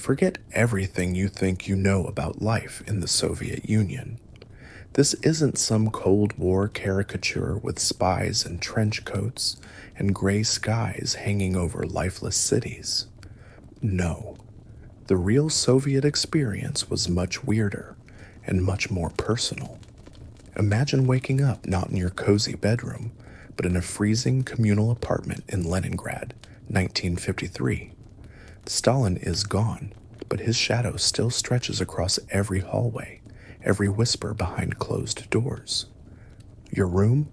Forget everything you think you know about life in the Soviet Union. This isn't some Cold War caricature with spies in trench coats and gray skies hanging over lifeless cities. No, the real Soviet experience was much weirder and much more personal. Imagine waking up not in your cozy bedroom, but in a freezing communal apartment in Leningrad, 1953. Stalin is gone, but his shadow still stretches across every hallway, every whisper behind closed doors. Your room?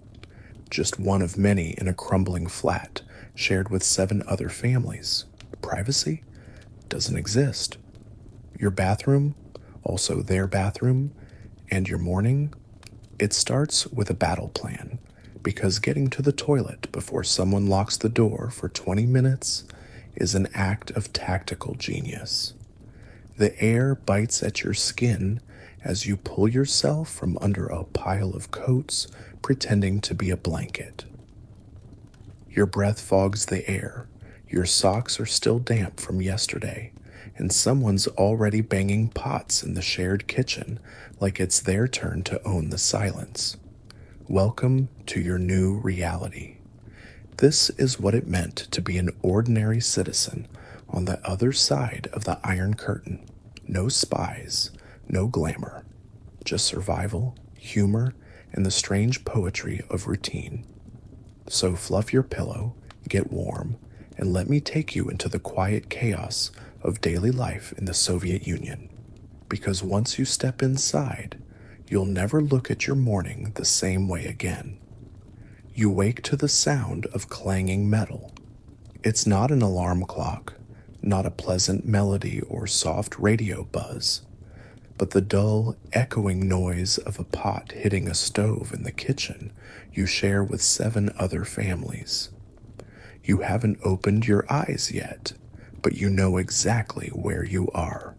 Just one of many in a crumbling flat shared with 7 other families. Privacy? Doesn't exist. Your bathroom? Also their bathroom? And your morning? It starts with a battle plan, because getting to the toilet before someone locks the door for 20 minutes is an act of tactical genius. The air bites at your skin as you pull yourself from under a pile of coats pretending to be a blanket. Your breath fogs the air, your socks are still damp from yesterday, and someone's already banging pots in the shared kitchen like it's their turn to own the silence. Welcome to your new reality. This is what it meant to be an ordinary citizen on the other side of the Iron Curtain. No spies, no glamour, just survival, humor, and the strange poetry of routine. So fluff your pillow, get warm, and let me take you into the quiet chaos of daily life in the Soviet Union. Because once you step inside, you'll never look at your morning the same way again. You wake to the sound of clanging metal. It's not an alarm clock, not a pleasant melody or soft radio buzz, but the dull, echoing noise of a pot hitting a stove in the kitchen you share with 7 other families. You haven't opened your eyes yet, but you know exactly where you are.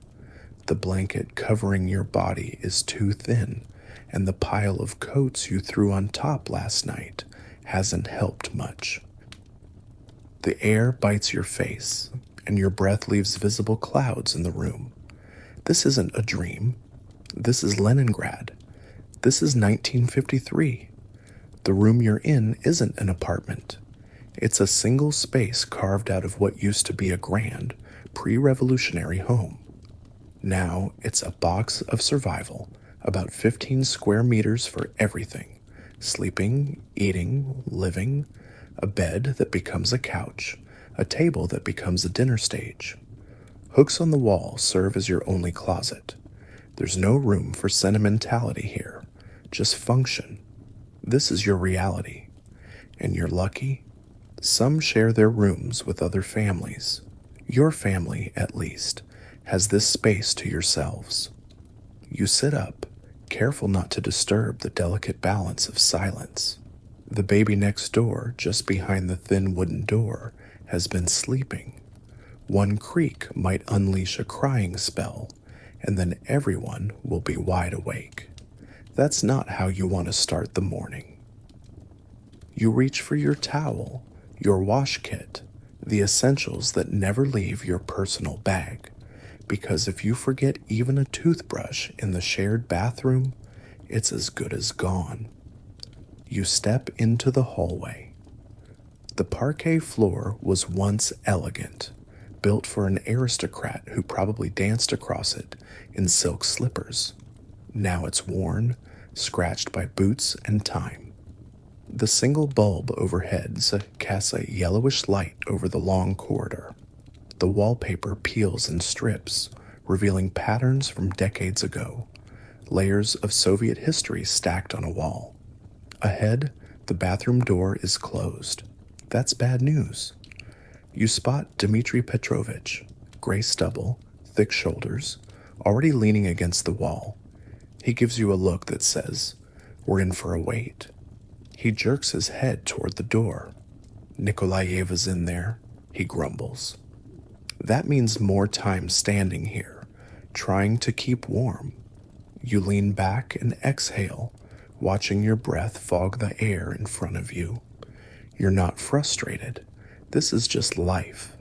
The blanket covering your body is too thin, and the pile of coats you threw on top last night hasn't helped much. The air bites your face, and your breath leaves visible clouds in the room. This isn't a dream. This is Leningrad. This is 1953. The room you're in isn't an apartment. It's a single space carved out of what used to be a grand, pre-revolutionary home. Now it's a box of survival, about 15 square meters for everything. Sleeping, eating, living, a bed that becomes a couch, a table that becomes a dinner stage. Hooks on the wall serve as your only closet. There's no room for sentimentality here, just function. This is your reality. And you're lucky. Some share their rooms with other families. Your family, at least, has this space to yourselves. You sit up, careful not to disturb the delicate balance of silence. The baby next door, just behind the thin wooden door, has been sleeping. One creak might unleash a crying spell, and then everyone will be wide awake. That's not how you want to start the morning. You reach for your towel, your wash kit, the essentials that never leave your personal bag, because if you forget even a toothbrush in the shared bathroom, it's as good as gone. You step into the hallway. The parquet floor was once elegant, built for an aristocrat who probably danced across it in silk slippers. Now it's worn, scratched by boots and time. The single bulb overhead casts a yellowish light over the long corridor. The wallpaper peels and strips, revealing patterns from decades ago, layers of Soviet history stacked on a wall. Ahead, the bathroom door is closed. That's bad news. You spot Dmitri Petrovich, gray stubble, thick shoulders, already leaning against the wall. He gives you a look that says, "We're in for a wait." He jerks his head toward the door. "Nikolaeva's in there," he grumbles. That means more time standing here, trying to keep warm. You lean back and exhale, watching your breath fog the air in front of you. You're not frustrated. This is just life.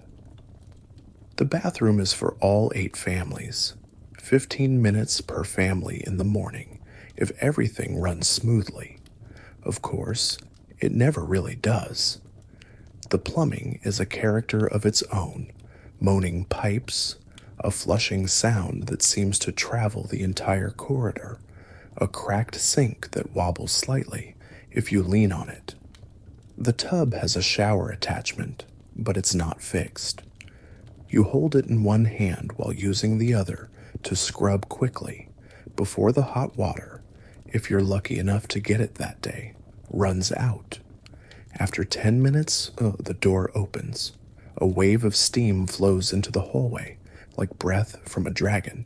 The bathroom is for all 8 families. 15 minutes per family in the morning if everything runs smoothly. Of course, it never really does. The plumbing is a character of its own, moaning pipes, a flushing sound that seems to travel the entire corridor, a cracked sink that wobbles slightly if you lean on it. The tub has a shower attachment, but it's not fixed. You hold it in one hand while using the other to scrub quickly before the hot water, if you're lucky enough to get it that day, runs out. After 10 minutes, the door opens. A wave of steam flows into the hallway like breath from a dragon.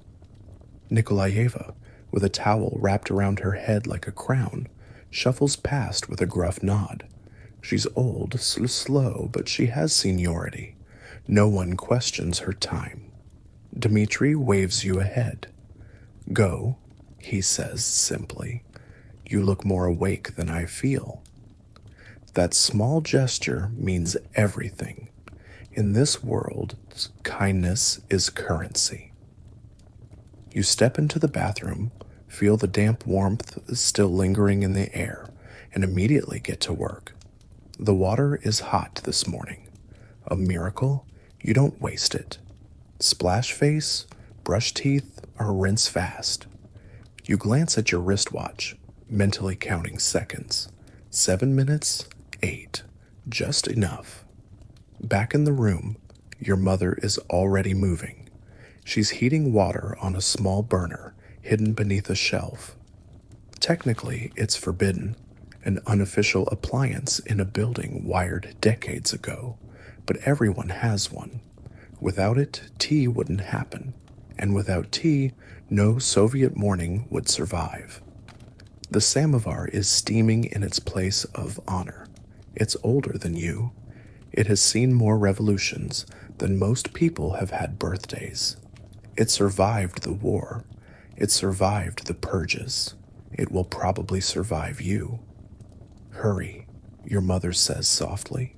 Nikolayeva, with a towel wrapped around her head like a crown, shuffles past with a gruff nod. She's old, slow, but she has seniority. No one questions her time. Dmitri waves you ahead. Go, he says simply. You look more awake than I feel. That small gesture means everything. In this world, kindness is currency. You step into the bathroom, feel the damp warmth still lingering in the air, and immediately get to work. The water is hot this morning. A miracle, you don't waste it. Splash face, brush teeth, or rinse fast. You glance at your wristwatch, mentally counting seconds. 7 minutes, 8, just enough. Back in the room, your mother is already moving. She's heating water on a small burner hidden beneath a shelf. Technically, it's forbidden, an unofficial appliance in a building wired decades ago, but everyone has one. Without it, tea wouldn't happen, and without tea, no Soviet morning would survive. The samovar is steaming in its place of honor. It's older than you. It has seen more revolutions than most people have had birthdays. It survived the war. It survived the purges. It will probably survive you. Hurry, your mother says softly.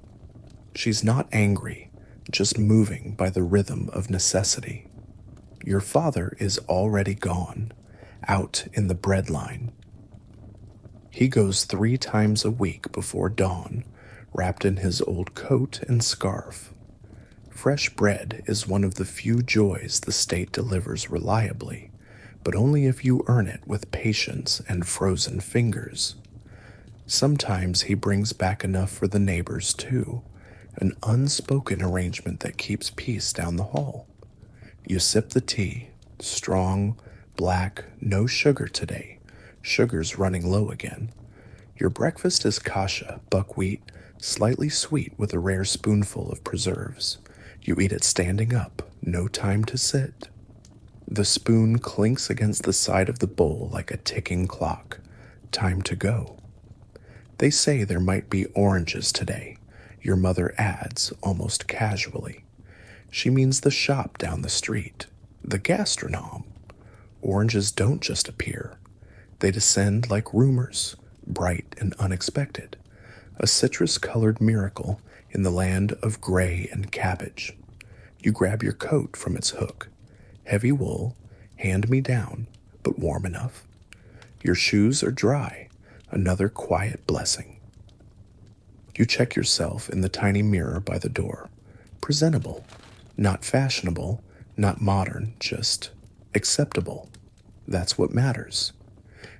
She's not angry, just moving by the rhythm of necessity. Your father is already gone, out in the bread line. He goes 3 times a week before dawn, wrapped in his old coat and scarf. Fresh bread is one of the few joys the state delivers reliably, but only if you earn it with patience and frozen fingers. Sometimes he brings back enough for the neighbors too, an unspoken arrangement that keeps peace down the hall. You sip the tea, strong, black, no sugar today. Sugar's running low again. Your breakfast is kasha, buckwheat, slightly sweet with a rare spoonful of preserves. You eat it standing up, no time to sit. The spoon clinks against the side of the bowl like a ticking clock. Time to go. They say there might be oranges today, your mother adds almost casually. She means the shop down the street, the gastronome. Oranges don't just appear. They descend like rumors, bright and unexpected, a citrus-colored miracle in the land of gray and cabbage. You grab your coat from its hook. Heavy wool, hand-me-down, but warm enough. Your shoes are dry, another quiet blessing. You check yourself in the tiny mirror by the door. Presentable, not fashionable, not modern, just acceptable. That's what matters.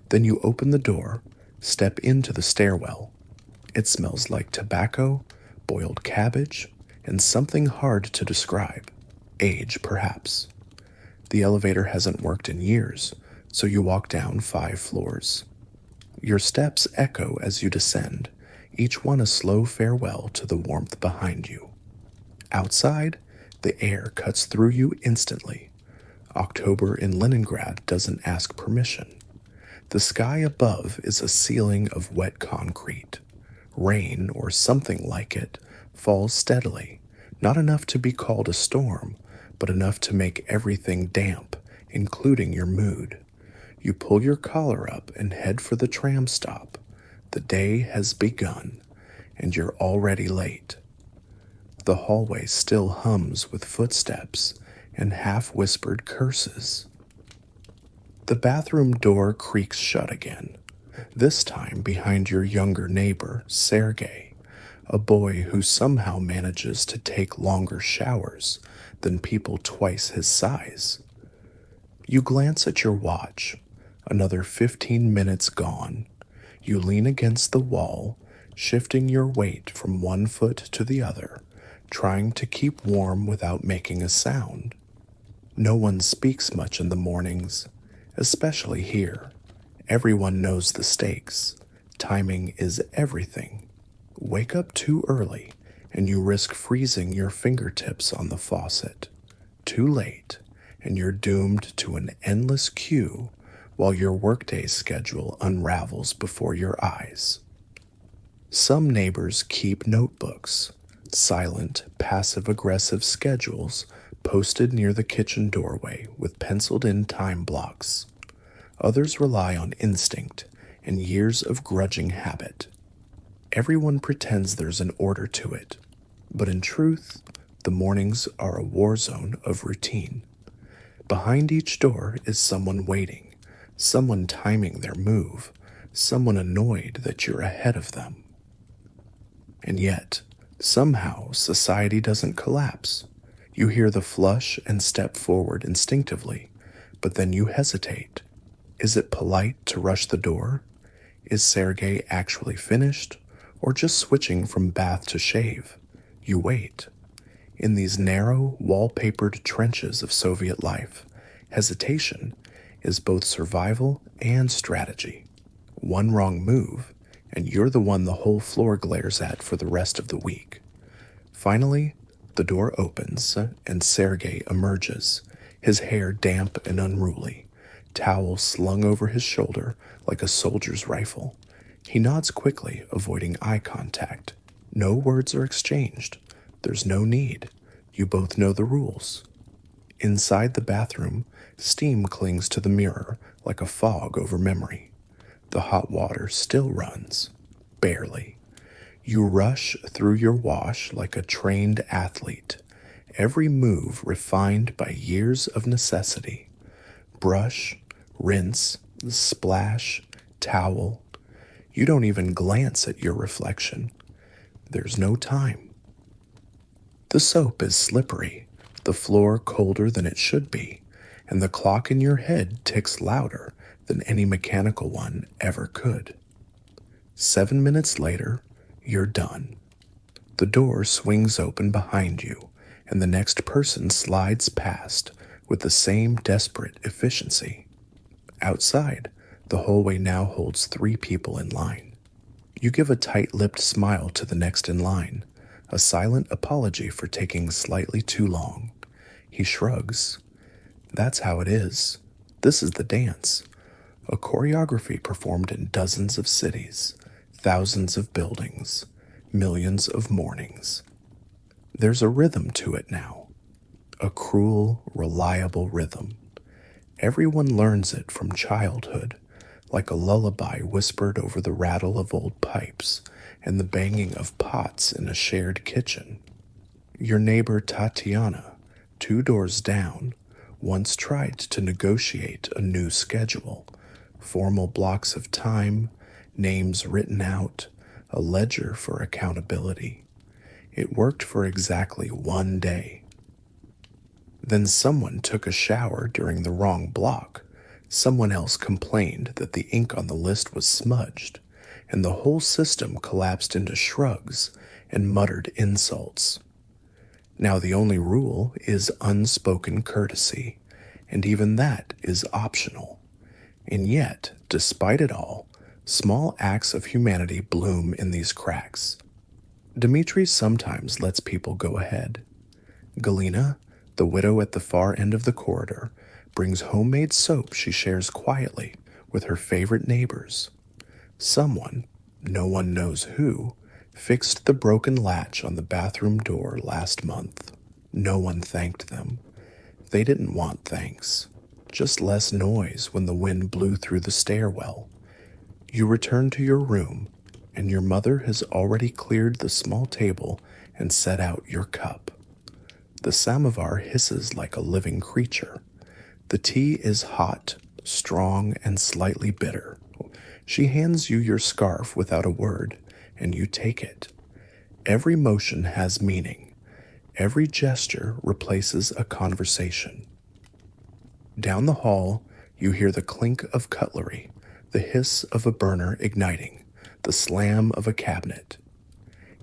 Then you open the door, step into the stairwell. It smells like tobacco, boiled cabbage, and something hard to describe. Age, perhaps. The elevator hasn't worked in years, so you walk down 5 floors. Your steps echo as you descend, each one a slow farewell to the warmth behind you. Outside, the air cuts through you instantly. October in Leningrad doesn't ask permission. The sky above is a ceiling of wet concrete. Rain, or something like it, falls steadily, not enough to be called a storm, but enough to make everything damp, including your mood. You pull your collar up and head for the tram stop. The day has begun, and you're already late. The hallway still hums with footsteps and half-whispered curses. The bathroom door creaks shut again, this time behind your younger neighbor, Sergei, a boy who somehow manages to take longer showers than people twice his size. You glance at your watch, another 15 minutes gone. You lean against the wall, shifting your weight from one foot to the other, trying to keep warm without making a sound. No one speaks much in the mornings, especially here. Everyone knows the stakes. Timing is everything. Wake up too early, and you risk freezing your fingertips on the faucet. Too late, and you're doomed to an endless queue while your workday schedule unravels before your eyes. Some neighbors keep notebooks, silent, passive-aggressive schedules posted near the kitchen doorway with penciled-in time blocks. Others rely on instinct and years of grudging habit. Everyone pretends there's an order to it, but in truth, the mornings are a war zone of routine. Behind each door is someone waiting, someone timing their move, someone annoyed that you're ahead of them. And yet, somehow, society doesn't collapse. You hear the flush and step forward instinctively, but then you hesitate. Is it polite to rush the door? Is Sergei actually finished, or just switching from bath to shave? You wait. In these narrow, wallpapered trenches of Soviet life, hesitation is both survival and strategy. One wrong move, and you're the one the whole floor glares at for the rest of the week. Finally, the door opens, and Sergei emerges, his hair damp and unruly, towel slung over his shoulder like a soldier's rifle. He nods quickly, avoiding eye contact. No words are exchanged. There's no need. You both know the rules. Inside the bathroom, steam clings to the mirror like a fog over memory. The hot water still runs. Barely. You rush through your wash like a trained athlete, every move refined by years of necessity. Brush, rinse, splash, towel. You don't even glance at your reflection. There's no time. The soap is slippery, the floor colder than it should be, and the clock in your head ticks louder than any mechanical one ever could. 7 minutes later, you're done. The door swings open behind you, and the next person slides past with the same desperate efficiency. Outside, the hallway now holds 3 people in line. You give a tight-lipped smile to the next in line, a silent apology for taking slightly too long. He shrugs. That's how it is. This is the dance. A choreography performed in dozens of cities, thousands of buildings, millions of mornings. There's a rhythm to it now. A cruel, reliable rhythm. Everyone learns it from childhood, like a lullaby whispered over the rattle of old pipes and the banging of pots in a shared kitchen. Your neighbor Tatiana, 2 doors down, once tried to negotiate a new schedule, formal blocks of time, names written out, a ledger for accountability. It worked for exactly 1 day. Then someone took a shower during the wrong block. Someone else complained that the ink on the list was smudged, and the whole system collapsed into shrugs and muttered insults. Now the only rule is unspoken courtesy, and even that is optional. And yet, despite it all, small acts of humanity bloom in these cracks. Dmitri sometimes lets people go ahead. Galina, the widow at the far end of the corridor, brings homemade soap she shares quietly with her favorite neighbors. Someone, no one knows who, fixed the broken latch on the bathroom door last month. No one thanked them. They didn't want thanks. Just less noise when the wind blew through the stairwell. You return to your room, and your mother has already cleared the small table and set out your cup. The samovar hisses like a living creature. The tea is hot, strong, and slightly bitter. She hands you your scarf without a word, and you take it. Every motion has meaning. Every gesture replaces a conversation. Down the hall, you hear the clink of cutlery, the hiss of a burner igniting, the slam of a cabinet.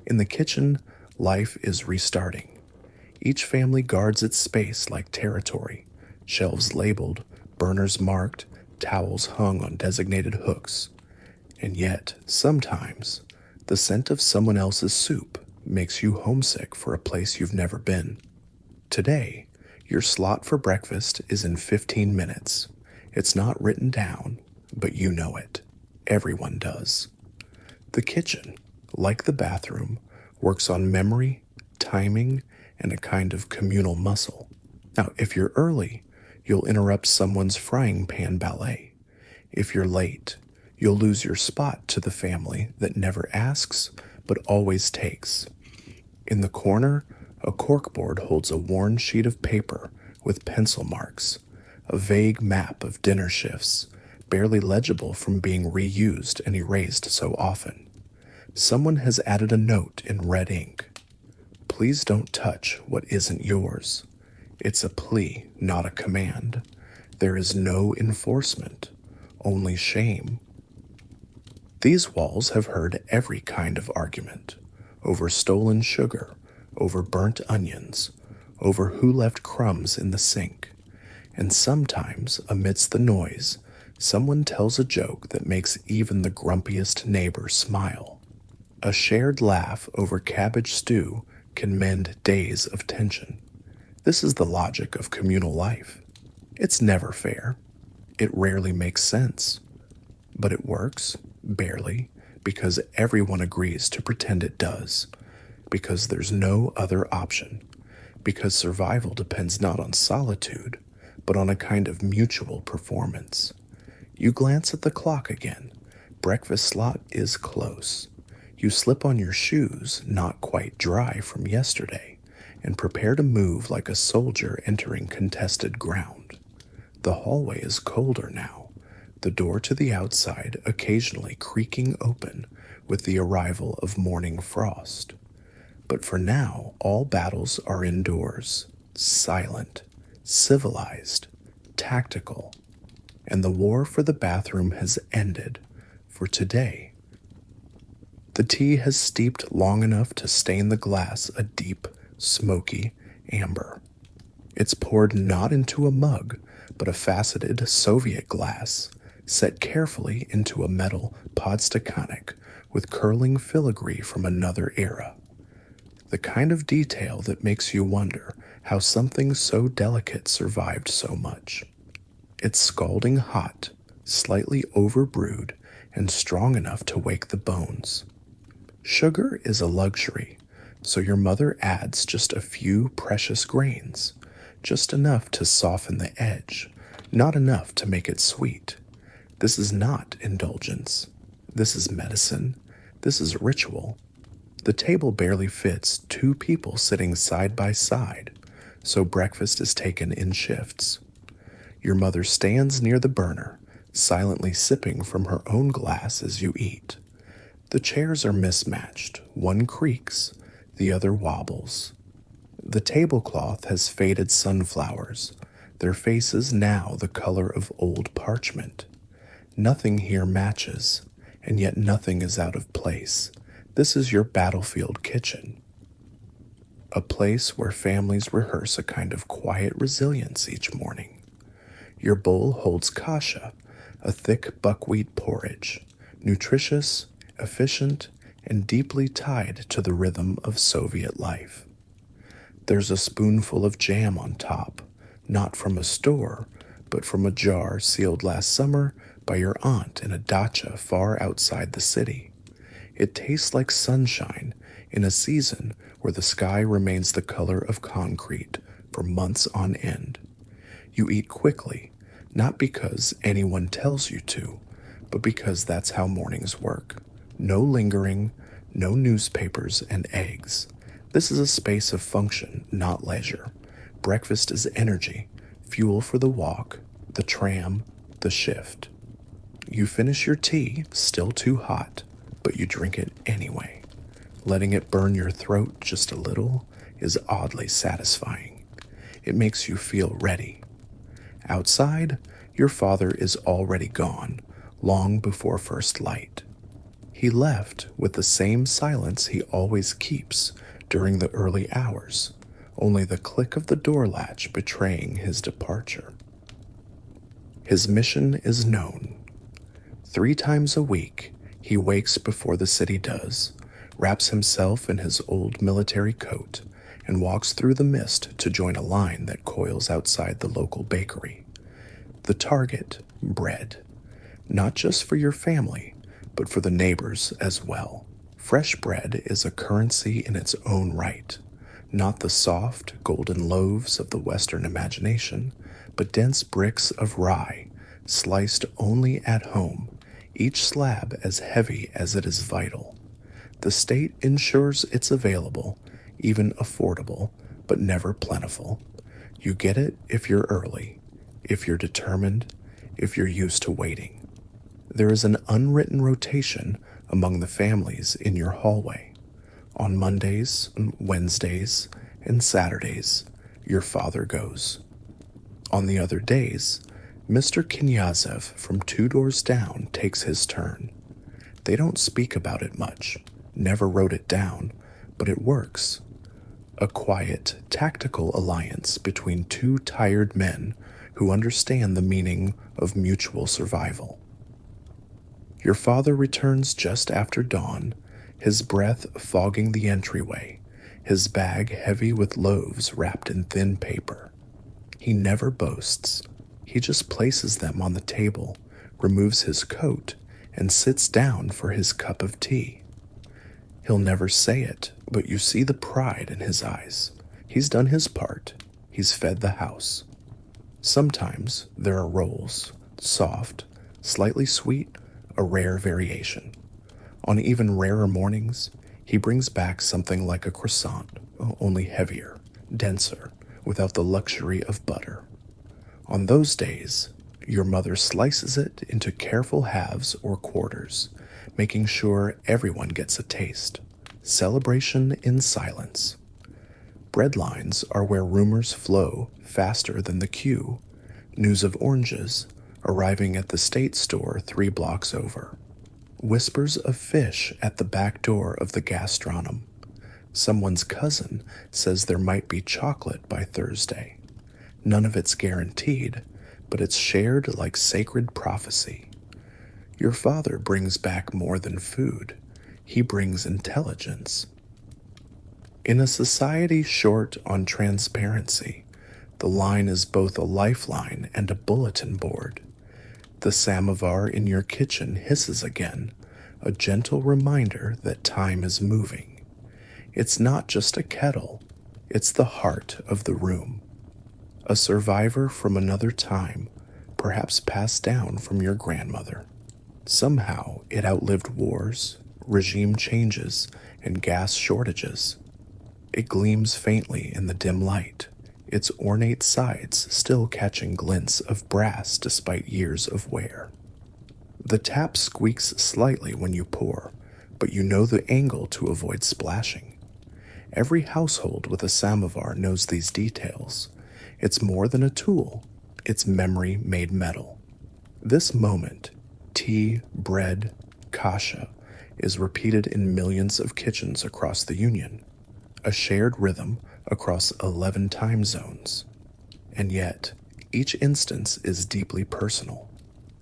In the kitchen, life is restarting. Each family guards its space like territory, shelves labeled, burners marked, towels hung on designated hooks. And yet, sometimes, the scent of someone else's soup makes you homesick for a place you've never been. Today, your slot for breakfast is in 15 minutes. It's not written down, but you know it. Everyone does. The kitchen, like the bathroom, works on memory, timing, and a kind of communal muscle. Now, if you're early, you'll interrupt someone's frying pan ballet. If you're late, you'll lose your spot to the family that never asks but always takes. In the corner, a corkboard holds a worn sheet of paper with pencil marks, a vague map of dinner shifts, barely legible from being reused and erased so often. Someone has added a note in red ink. Please don't touch what isn't yours. It's a plea, not a command. There is no enforcement, only shame. These walls have heard every kind of argument, over stolen sugar, over burnt onions, over who left crumbs in the sink. And sometimes, amidst the noise, someone tells a joke that makes even the grumpiest neighbor smile. A shared laugh over cabbage stew can mend days of tension. This is the logic of communal life. It's never fair. It rarely makes sense. But it works, barely, because everyone agrees to pretend it does, because there's no other option, because survival depends not on solitude, but on a kind of mutual performance. You glance at the clock again. Breakfast slot is close. You slip on your shoes, not quite dry from yesterday, and prepare to move like a soldier entering contested ground. The hallway is colder now, the door to the outside occasionally creaking open with the arrival of morning frost. But for now, all battles are indoors, silent, civilized, tactical, and the war for the bathroom has ended for today. The tea has steeped long enough to stain the glass a deep, smoky amber. It's poured not into a mug, but a faceted Soviet glass, set carefully into a metal podstakanik with curling filigree from another era. The kind of detail that makes you wonder how something so delicate survived so much. It's scalding hot, slightly overbrewed, and strong enough to wake the bones. Sugar is a luxury, so your mother adds just a few precious grains, just enough to soften the edge, not enough to make it sweet. This is not indulgence. This is medicine. This is ritual. The table barely fits 2 people sitting side by side, so breakfast is taken in shifts. Your mother stands near the burner, silently sipping from her own glass as you eat. The chairs are mismatched. One creaks, the other wobbles. The tablecloth has faded sunflowers, their faces now the color of old parchment. Nothing here matches, and yet nothing is out of place. This is your battlefield kitchen. A place where families rehearse a kind of quiet resilience each morning. Your bowl holds kasha, a thick buckwheat porridge, nutritious, efficient, and deeply tied to the rhythm of Soviet life. There's a spoonful of jam on top, not from a store, but from a jar sealed last summer by your aunt in a dacha far outside the city. It tastes like sunshine in a season where the sky remains the color of concrete for months on end. You eat quickly, not because anyone tells you to, but because that's how mornings work. No lingering, no newspapers and eggs. This is a space of function, not leisure. Breakfast is energy, fuel for the walk, the tram, the shift. You finish your tea, still too hot, but you drink it anyway. Letting it burn your throat just a little is oddly satisfying. It makes you feel ready. Outside, your father is already gone, long before first light. He left with the same silence he always keeps during the early hours, only the click of the door latch betraying his departure. His mission is known. 3 times a week, he wakes before the city does, wraps himself in his old military coat, and walks through the mist to join a line that coils outside the local bakery. The target, bread. Not just for your family, but for the neighbors as well. Fresh bread is a currency in its own right. Not the soft, golden loaves of the Western imagination, but dense bricks of rye, sliced only at home, each slab as heavy as it is vital. The state ensures it's available, even affordable, but never plentiful. You get it if you're early, if you're determined, if you're used to waiting. There is an unwritten rotation among the families in your hallway. On Mondays, Wednesdays, and Saturdays, your father goes. On the other days, Mr. Knyazov from 2 doors down takes his turn. They don't speak about it much, never wrote it down, but it works. A quiet, tactical alliance between 2 tired men who understand the meaning of mutual survival. Your father returns just after dawn, his breath fogging the entryway, his bag heavy with loaves wrapped in thin paper. He never boasts. He just places them on the table, removes his coat, and sits down for his cup of tea. He'll never say it, but you see the pride in his eyes. He's done his part. He's fed the house. Sometimes there are rolls, soft, slightly sweet, a rare variation. On even rarer mornings, he brings back something like a croissant, only heavier, denser, without the luxury of butter. On those days, your mother slices it into careful halves or quarters, making sure everyone gets a taste. Celebration in silence. Bread lines are where rumors flow faster than the queue. News of oranges arriving at the state store 3 blocks over. Whispers of fish at the back door of the gastronom. Someone's cousin says there might be chocolate by Thursday. None of it's guaranteed, but it's shared like sacred prophecy. Your father brings back more than food. He brings intelligence. In a society short on transparency, the line is both a lifeline and a bulletin board. The samovar in your kitchen hisses again, a gentle reminder that time is moving. It's not just a kettle, it's the heart of the room. A survivor from another time, perhaps passed down from your grandmother. Somehow it outlived wars, regime changes, and gas shortages. It gleams faintly in the dim light, its ornate sides still catching glints of brass despite years of wear. The tap squeaks slightly when you pour, but you know the angle to avoid splashing. Every household with a samovar knows these details. It's more than a tool, it's memory made metal. This moment, tea, bread, kasha, is repeated in millions of kitchens across the Union, a shared rhythm across 11 time zones. And yet, each instance is deeply personal.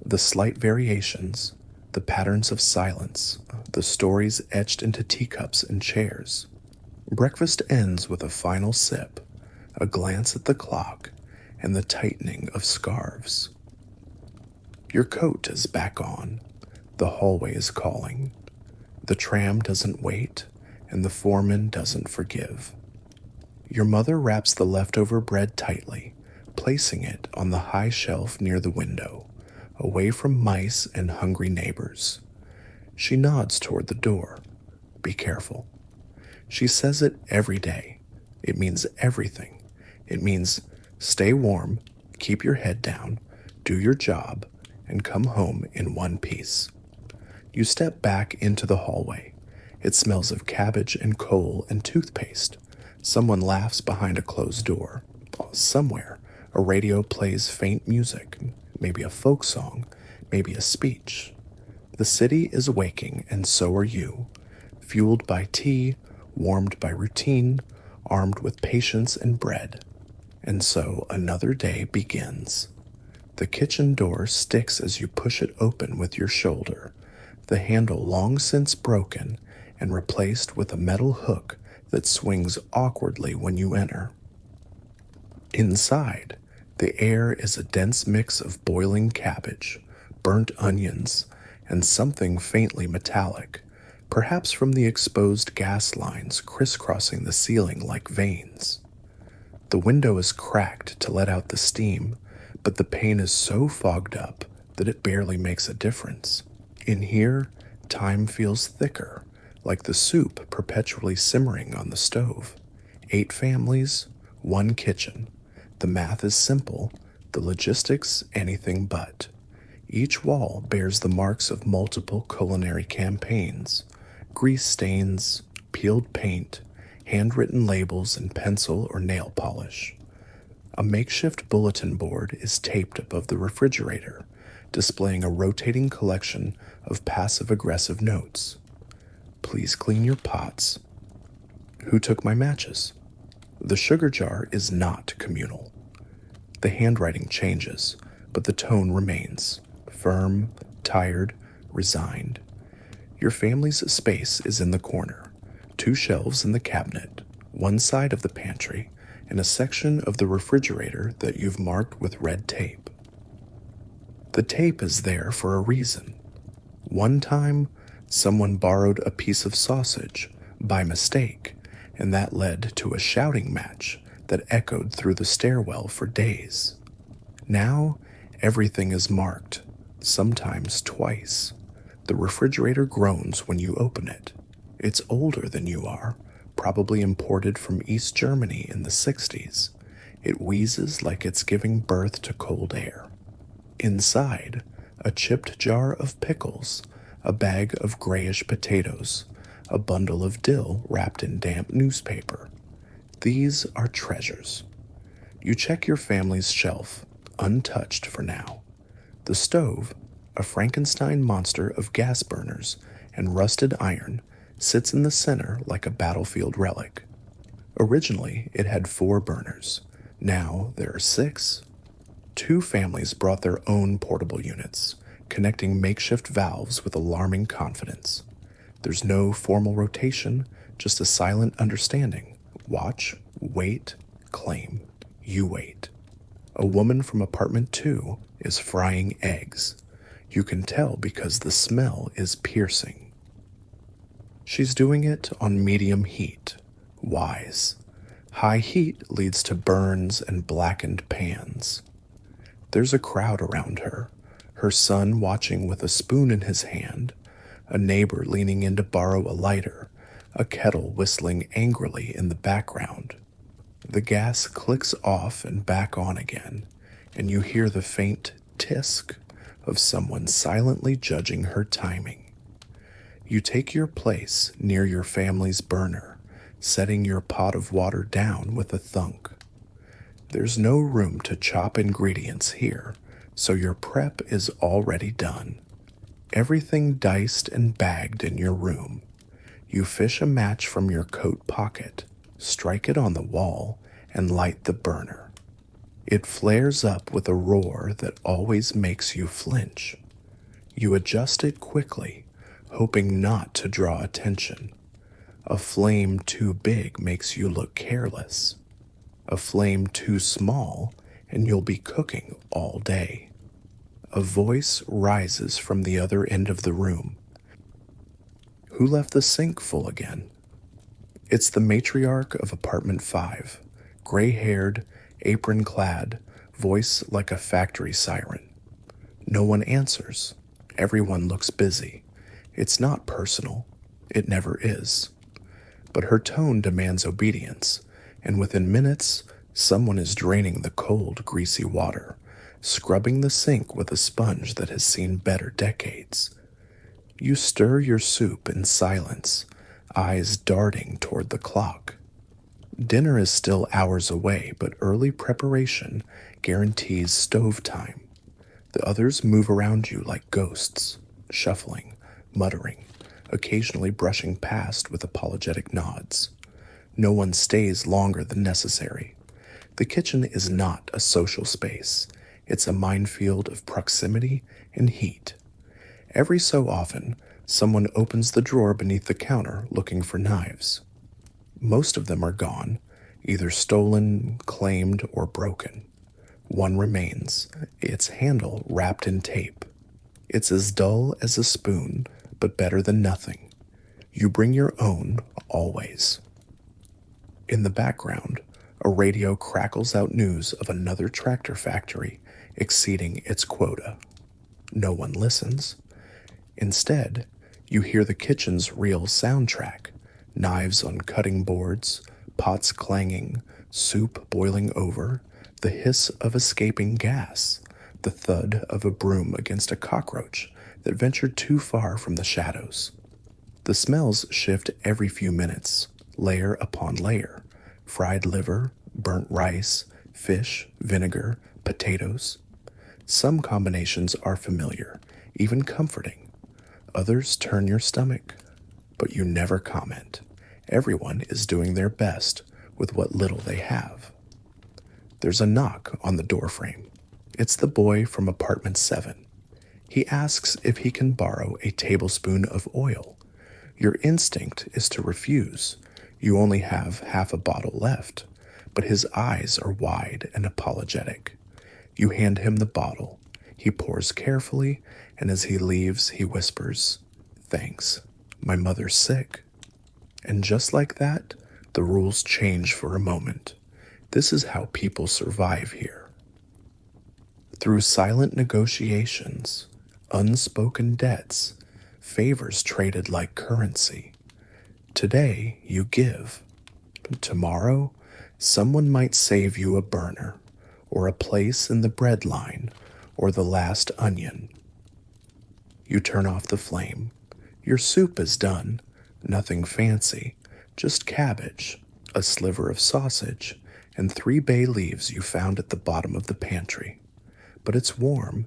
The slight variations, the patterns of silence, the stories etched into teacups and chairs. Breakfast ends with a final sip, a glance at the clock, and the tightening of scarves. Your coat is back on. The hallway is calling. The tram doesn't wait, and the foreman doesn't forgive. Your mother wraps the leftover bread tightly, placing it on the high shelf near the window, away from mice and hungry neighbors. She nods toward the door. Be careful. She says it every day. It means everything. It means stay warm, keep your head down, do your job, and come home in one piece. You step back into the hallway. It smells of cabbage and coal and toothpaste. Someone laughs behind a closed door. Somewhere, a radio plays faint music, maybe a folk song, maybe a speech. The city is waking, and so are you, fueled by tea, warmed by routine, armed with patience and bread. And so another day begins. The kitchen door sticks as you push it open with your shoulder, the handle long since broken and replaced with a metal hook that swings awkwardly when you enter. Inside, the air is a dense mix of boiling cabbage, burnt onions, and something faintly metallic, perhaps from the exposed gas lines crisscrossing the ceiling like veins. The window is cracked to let out the steam, but the pane is so fogged up that it barely makes a difference. In here, time feels thicker, like the soup perpetually simmering on the stove. 8 families, 1 kitchen. The math is simple, the logistics anything but. Each wall bears the marks of multiple culinary campaigns, grease stains, peeled paint, handwritten labels in pencil or nail polish. A makeshift bulletin board is taped above the refrigerator, displaying a rotating collection of passive-aggressive notes. Please clean your pots. Who took my matches? The sugar jar is not communal. The handwriting changes, but the tone remains, firm, tired, resigned. Your family's space is in the corner, 2 shelves in the cabinet, one side of the pantry, and a section of the refrigerator that you've marked with red tape. The tape is there for a reason. One time, someone borrowed a piece of sausage by mistake, and that led to a shouting match that echoed through the stairwell for days. Now, everything is marked, sometimes twice. The refrigerator groans when you open it. It's older than you are, probably imported from East Germany in the 60s. It wheezes like it's giving birth to cold air. Inside, a chipped jar of pickles, a bag of grayish potatoes, a bundle of dill wrapped in damp newspaper. These are treasures. You check your family's shelf, untouched for now. The stove, a Frankenstein monster of gas burners and rusted iron, sits in the center like a battlefield relic. Originally, it had 4 burners. Now there are 6. 2 families brought their own portable units, connecting makeshift valves with alarming confidence. There's no formal rotation, just a silent understanding. Watch, wait, claim. You wait. A woman from apartment 2 is frying eggs. You can tell because the smell is piercing. She's doing it on medium heat. Wise. High heat leads to burns and blackened pans. There's a crowd around her, her son watching with a spoon in his hand, a neighbor leaning in to borrow a lighter, a kettle whistling angrily in the background. The gas clicks off and back on again, and you hear the faint tisk of someone silently judging her timing. You take your place near your family's burner, setting your pot of water down with a thunk. There's no room to chop ingredients here, so your prep is already done. Everything diced and bagged in your room. You fish a match from your coat pocket, strike it on the wall, and light the burner. It flares up with a roar that always makes you flinch. You adjust it quickly, hoping not to draw attention. A flame too big makes you look careless. A flame too small, and you'll be cooking all day. A voice rises from the other end of the room. Who left the sink full again? It's the matriarch of apartment 5, gray-haired, apron-clad, voice like a factory siren. No one answers. Everyone looks busy. It's not personal. It never is. But her tone demands obedience, and within minutes, someone is draining the cold, greasy water, scrubbing the sink with a sponge that has seen better decades. You stir your soup in silence, eyes darting toward the clock. Dinner is still hours away, but early preparation guarantees stove time. The others move around you like ghosts, shuffling, muttering, occasionally brushing past with apologetic nods. No one stays longer than necessary. The kitchen is not a social space. It's a minefield of proximity and heat. Every so often, someone opens the drawer beneath the counter looking for knives. Most of them are gone, either stolen, claimed, or broken. One remains, its handle wrapped in tape. It's as dull as a spoon, but better than nothing. You bring your own, always. In the background, a radio crackles out news of another tractor factory exceeding its quota. No one listens. Instead, you hear the kitchen's real soundtrack, knives on cutting boards, pots clanging, soup boiling over, the hiss of escaping gas, the thud of a broom against a cockroach that ventured too far from the shadows. The smells shift every few minutes, layer upon layer: fried liver, burnt rice, fish, vinegar, potatoes. Some combinations are familiar, even comforting. Others turn your stomach, but you never comment. Everyone is doing their best with what little they have. There's a knock on the doorframe. It's the boy from apartment 7. He asks if he can borrow a tablespoon of oil. Your instinct is to refuse. You only have half a bottle left, but his eyes are wide and apologetic. You hand him the bottle. He pours carefully, and as he leaves, he whispers, "Thanks, my mother's sick." And just like that, the rules change for a moment. This is how people survive here. Through silent negotiations, unspoken debts, favors traded like currency. Today, you give. Tomorrow, someone might save you a burner, or a place in the bread line, or the last onion. You turn off the flame. Your soup is done. Nothing fancy, just cabbage, a sliver of sausage, and 3 bay leaves you found at the bottom of the pantry. But it's warm,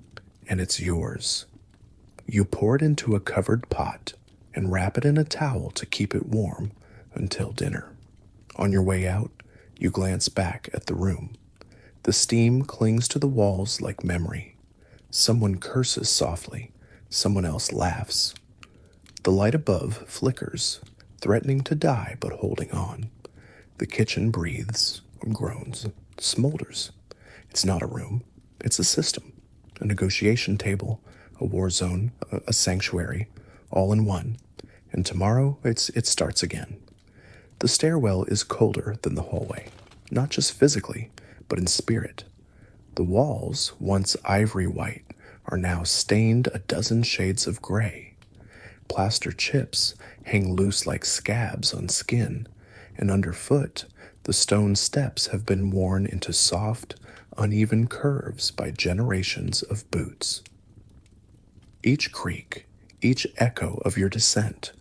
and it's yours. You pour it into a covered pot and wrap it in a towel to keep it warm until dinner. On your way out, you glance back at the room. The steam clings to the walls like memory. Someone curses softly. Someone else laughs. The light above flickers, threatening to die but holding on. The kitchen breathes, groans, smolders. It's not a room. It's a system. A negotiation table, a war zone, a sanctuary, all in one. And tomorrow, it starts again. The stairwell is colder than the hallway, not just physically, but in spirit. The walls, once ivory white, are now stained a dozen shades of gray. Plaster chips hang loose like scabs on skin, and underfoot, the stone steps have been worn into soft, uneven curves by generations of boots. Each creak, each echo of your descent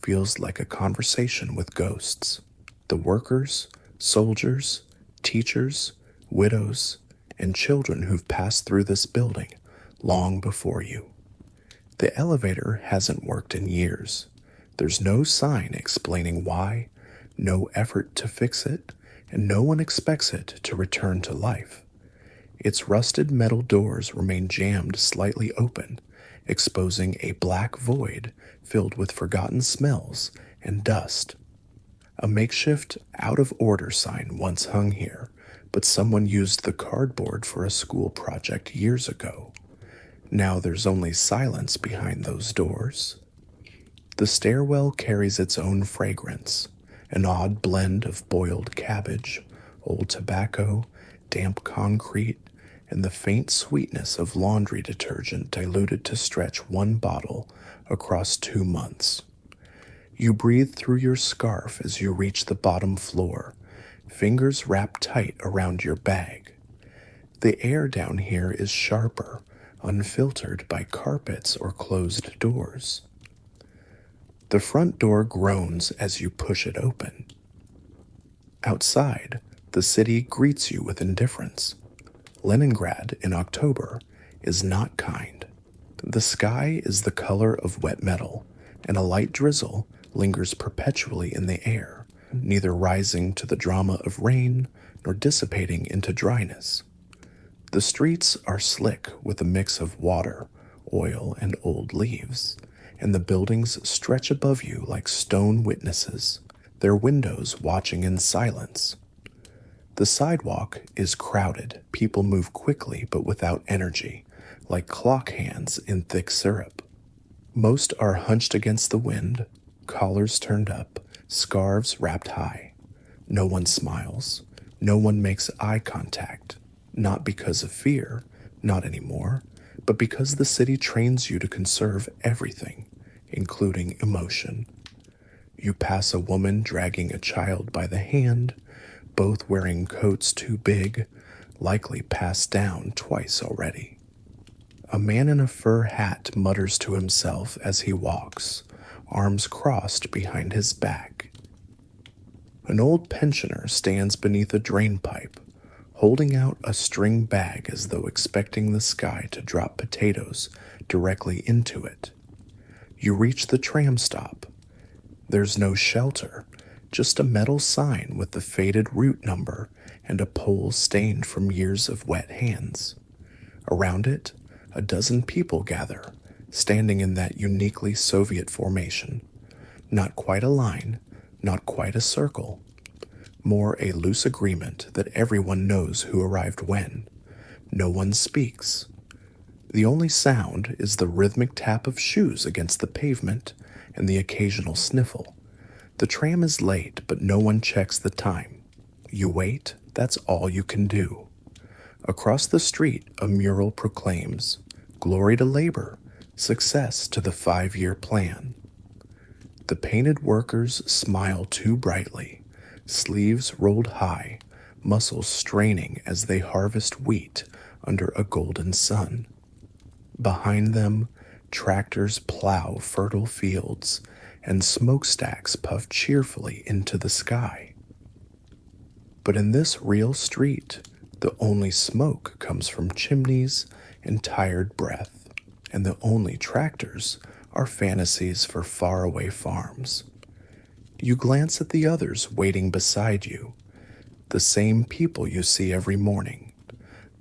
feels like a conversation with ghosts. The workers, soldiers, teachers, widows, and children who've passed through this building long before you. The elevator hasn't worked in years. There's no sign explaining why, no effort to fix it, and no one expects it to return to life. Its rusted metal doors remain jammed slightly open, exposing a black void filled with forgotten smells and dust. A makeshift out-of-order sign once hung here, but someone used the cardboard for a school project years ago. Now there's only silence behind those doors. The stairwell carries its own fragrance, an odd blend of boiled cabbage, old tobacco, damp concrete, and the faint sweetness of laundry detergent diluted to stretch one bottle across 2 months. You breathe through your scarf as you reach the bottom floor, fingers wrapped tight around your bag. The air down here is sharper, unfiltered by carpets or closed doors. The front door groans as you push it open. Outside, the city greets you with indifference. Leningrad in October is not kind. The sky is the color of wet metal, and a light drizzle lingers perpetually in the air, neither rising to the drama of rain nor dissipating into dryness. The streets are slick with a mix of water, oil, and old leaves, and the buildings stretch above you like stone witnesses, their windows watching in silence. The sidewalk is crowded. People move quickly but without energy, like clock hands in thick syrup. Most are hunched against the wind, collars turned up, scarves wrapped high. No one smiles. No one makes eye contact. Not because of fear, not anymore, but because the city trains you to conserve everything, including emotion. You pass a woman dragging a child by the hand, both wearing coats too big, likely passed down twice already. A man in a fur hat mutters to himself as he walks, arms crossed behind his back. An old pensioner stands beneath a drain pipe, holding out a string bag as though expecting the sky to drop potatoes directly into it. You reach the tram stop. There's no shelter, just a metal sign with the faded route number and a pole stained from years of wet hands. Around it, a dozen people gather, standing in that uniquely Soviet formation. Not quite a line, not quite a circle. More a loose agreement that everyone knows who arrived when. No one speaks. The only sound is the rhythmic tap of shoes against the pavement and the occasional sniffle. The tram is late, but no one checks the time. You wait, that's all you can do. Across the street, a mural proclaims, "Glory to labor, success to the 5-year plan." The painted workers smile too brightly, sleeves rolled high, muscles straining as they harvest wheat under a golden sun. Behind them, tractors plow fertile fields, and smokestacks puff cheerfully into the sky. But in this real street, the only smoke comes from chimneys and tired breath, and the only tractors are fantasies for faraway farms. You glance at the others waiting beside you, the same people you see every morning.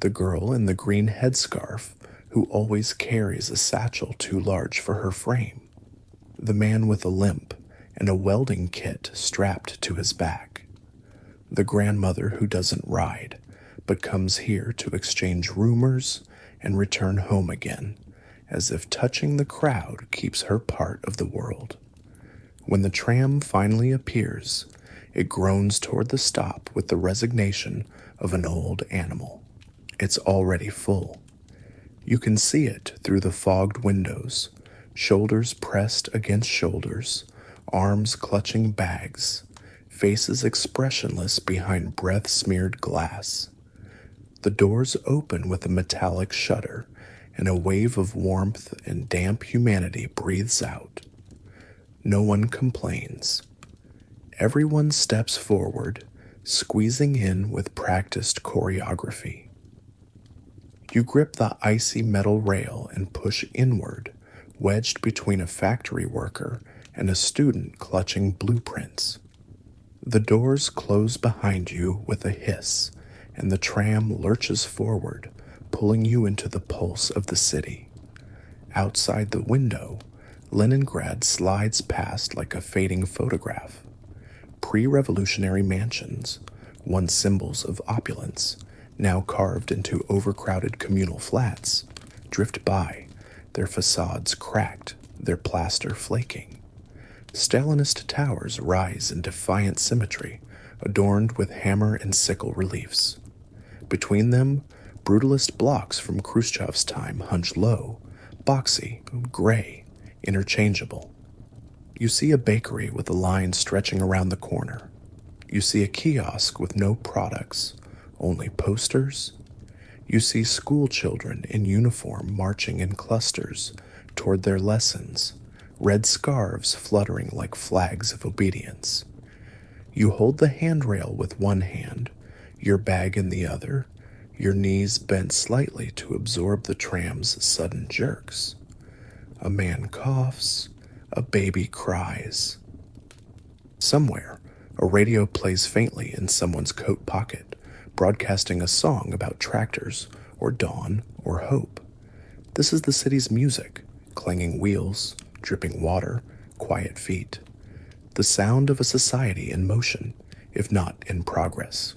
The girl in the green headscarf who always carries a satchel too large for her frame. The man with a limp and a welding kit strapped to his back. The grandmother who doesn't ride, but comes here to exchange rumors and return home again, as if touching the crowd keeps her part of the world. When the tram finally appears, it groans toward the stop with the resignation of an old animal. It's already full. You can see it through the fogged windows, shoulders pressed against shoulders, arms clutching bags, faces expressionless behind breath-smeared glass. The doors open with a metallic shudder, and a wave of warmth and damp humanity breathes out. No one complains. Everyone steps forward, squeezing in with practiced choreography. You grip the icy metal rail and push inward, wedged between a factory worker and a student clutching blueprints. The doors close behind you with a hiss, and the tram lurches forward, pulling you into the pulse of the city. Outside the window, Leningrad slides past like a fading photograph. Pre-revolutionary mansions, once symbols of opulence, now carved into overcrowded communal flats, drift by, their facades cracked, their plaster flaking. Stalinist towers rise in defiant symmetry, adorned with hammer and sickle reliefs. Between them, brutalist blocks from Khrushchev's time hunch low, boxy, gray, interchangeable. You see a bakery with a line stretching around the corner. You see a kiosk with no products, only posters. You see school children in uniform marching in clusters toward their lessons, red scarves fluttering like flags of obedience. You hold the handrail with one hand, your bag in the other, your knees bent slightly to absorb the tram's sudden jerks. A man coughs, a baby cries. Somewhere, a radio plays faintly in someone's coat pocket, broadcasting a song about tractors, or dawn, or hope. This is the city's music, clanging wheels, dripping water, quiet feet. The sound of a society in motion, if not in progress.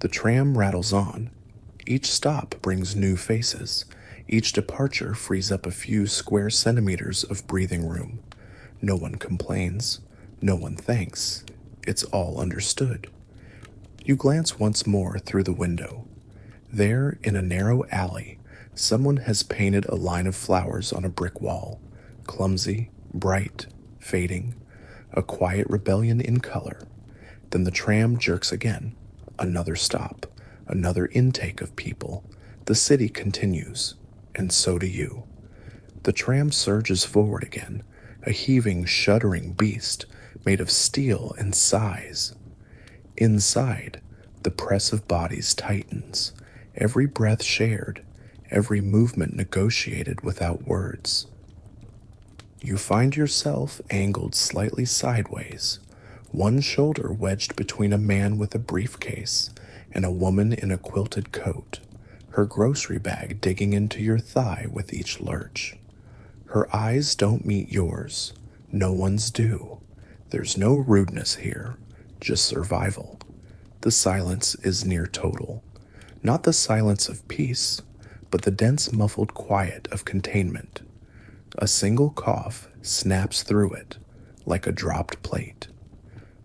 The tram rattles on. Each stop brings new faces. Each departure frees up a few square centimeters of breathing room. No one complains. No one thanks. It's all understood. You glance once more through the window. There, in a narrow alley, someone has painted a line of flowers on a brick wall. Clumsy, bright, fading. A quiet rebellion in color. Then the tram jerks again. Another stop. Another intake of people. The city continues. And so do you. The tram surges forward again, a heaving, shuddering beast made of steel and size. Inside, the press of bodies tightens, every breath shared, every movement negotiated without words. You find yourself angled slightly sideways, one shoulder wedged between a man with a briefcase and a woman in a quilted coat, her grocery bag digging into your thigh with each lurch. Her eyes don't meet yours. No one's do. There's no rudeness here, just survival. The silence is near total. Not the silence of peace, but the dense muffled quiet of containment. A single cough snaps through it, like a dropped plate.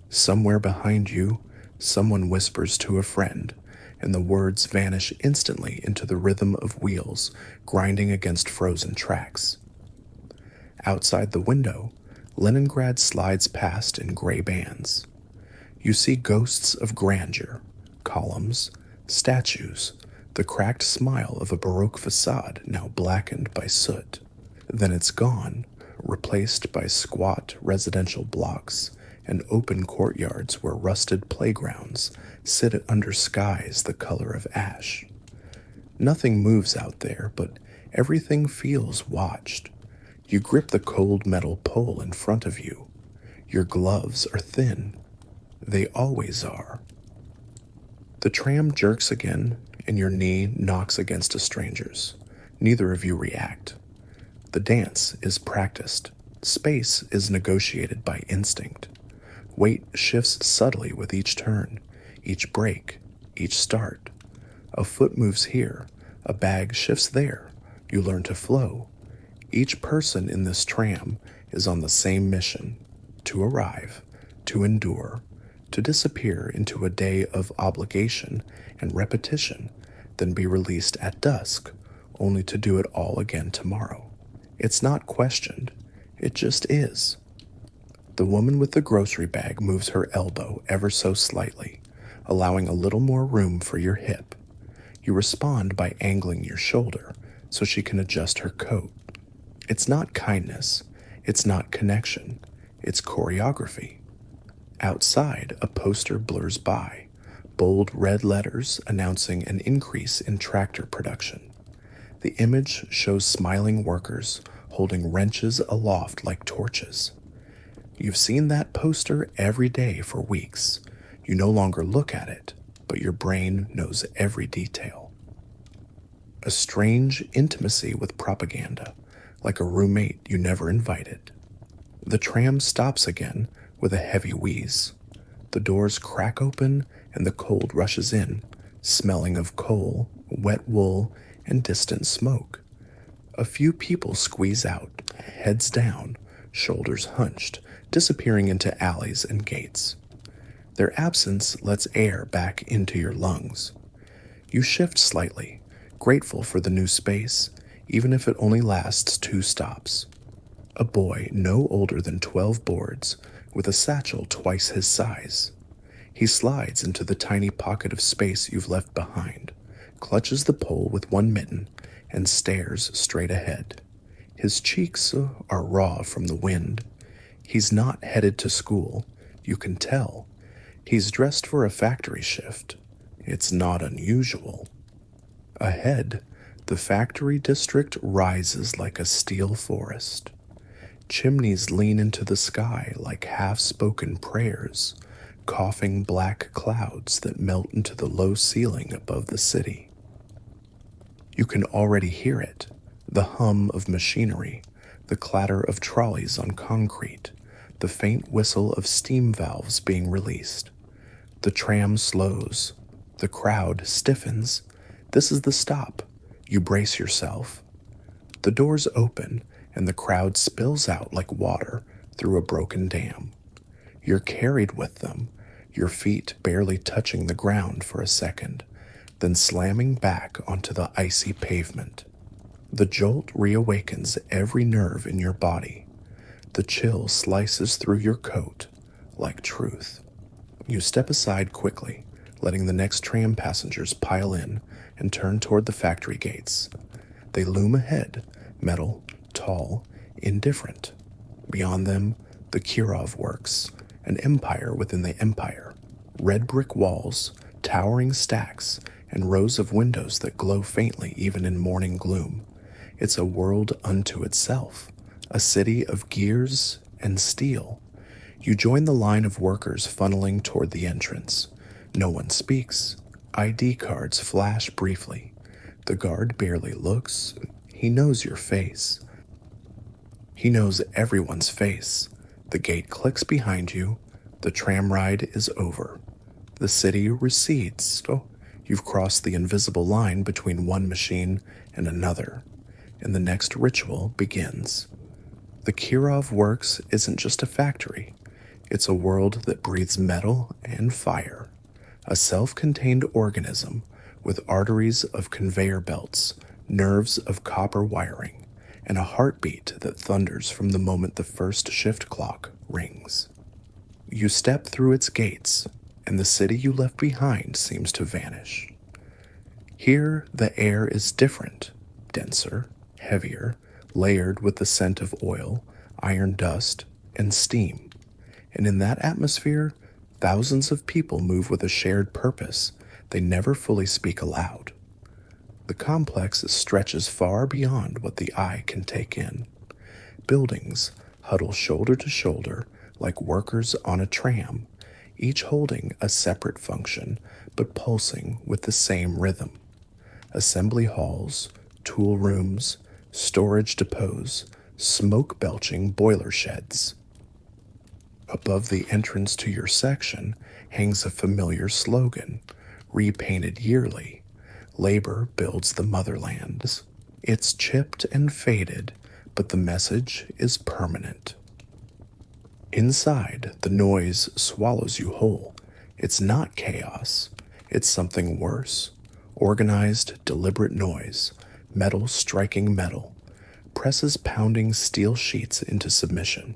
Somewhere behind you, someone whispers to a friend, and the words vanish instantly into the rhythm of wheels grinding against frozen tracks. Outside the window, Leningrad slides past in gray bands. You see ghosts of grandeur, columns, statues, the cracked smile of a Baroque facade now blackened by soot. Then it's gone, replaced by squat residential blocks and open courtyards where rusted playgrounds sit under skies the color of ash. Nothing moves out there, but everything feels watched. You grip the cold metal pole in front of you. Your gloves are thin. They always are. The tram jerks again, and your knee knocks against a stranger's. Neither of you react. The dance is practiced. Space is negotiated by instinct. Weight shifts subtly with each turn, each break, each start. A foot moves here, a bag shifts there. You learn to flow. Each person in this tram is on the same mission: to arrive, to endure, to disappear into a day of obligation and repetition, then be released at dusk, only to do it all again tomorrow. It's not questioned, it just is. The woman with the grocery bag moves her elbow ever so slightly, allowing a little more room for your hip. You respond by angling your shoulder so she can adjust her coat. It's not kindness, it's not connection, it's choreography. Outside, a poster blurs by, bold red letters announcing an increase in tractor production. The image shows smiling workers holding wrenches aloft like torches. You've seen that poster every day for weeks. You no longer look at it, but your brain knows every detail. A strange intimacy with propaganda, like a roommate you never invited. The tram stops again with a heavy wheeze. The doors crack open and the cold rushes in, smelling of coal, wet wool, and distant smoke. A few people squeeze out, heads down, shoulders hunched, disappearing into alleys and gates. Their absence lets air back into your lungs. You shift slightly, grateful for the new space, even if it only lasts 2 stops. A boy no older than 12 boards, with a satchel twice his size. He slides into the tiny pocket of space you've left behind, clutches the pole with one mitten, and stares straight ahead. His cheeks are raw from the wind. He's not headed to school, you can tell. He's dressed for a factory shift. It's not unusual. Ahead, the factory district rises like a steel forest. Chimneys lean into the sky like half-spoken prayers, coughing black clouds that melt into the low ceiling above the city. You can already hear it, the hum of machinery, the clatter of trolleys on concrete, the faint whistle of steam valves being released. The tram slows. The crowd stiffens. This is the stop. You brace yourself. The doors open, and the crowd spills out like water through a broken dam. You're carried with them, your feet barely touching the ground for a second, then slamming back onto the icy pavement. The jolt reawakens every nerve in your body. The chill slices through your coat like truth. You step aside quickly, letting the next tram passengers pile in and turn toward the factory gates. They loom ahead, metal, tall, indifferent. Beyond them, the Kirov Works, an empire within the empire. Red brick walls, towering stacks, and rows of windows that glow faintly even in morning gloom. It's a world unto itself, a city of gears and steel. You join the line of workers funneling toward the entrance. No one speaks. ID cards flash briefly. The guard barely looks. He knows your face. He knows everyone's face. The gate clicks behind you. The tram ride is over. The city recedes. Oh, you've crossed the invisible line between one machine and another, and the next ritual begins. The Kirov Works isn't just a factory. It's a world that breathes metal and fire, a self-contained organism with arteries of conveyor belts, nerves of copper wiring, and a heartbeat that thunders from the moment the first shift clock rings. You step through its gates, and the city you left behind seems to vanish. Here, the air is different, denser, heavier, layered with the scent of oil, iron dust, and steam. And in that atmosphere, thousands of people move with a shared purpose they never fully speak aloud. The complex stretches far beyond what the eye can take in. Buildings huddle shoulder to shoulder like workers on a tram, each holding a separate function but pulsing with the same rhythm. Assembly halls, tool rooms, storage depots, smoke-belching boiler sheds. Above the entrance to your section hangs a familiar slogan, repainted yearly: "Labor builds the motherland." It's chipped and faded, but the message is permanent. Inside, the noise swallows you whole. It's not chaos. It's something worse. Organized, deliberate noise, metal striking metal, presses pounding steel sheets into submission,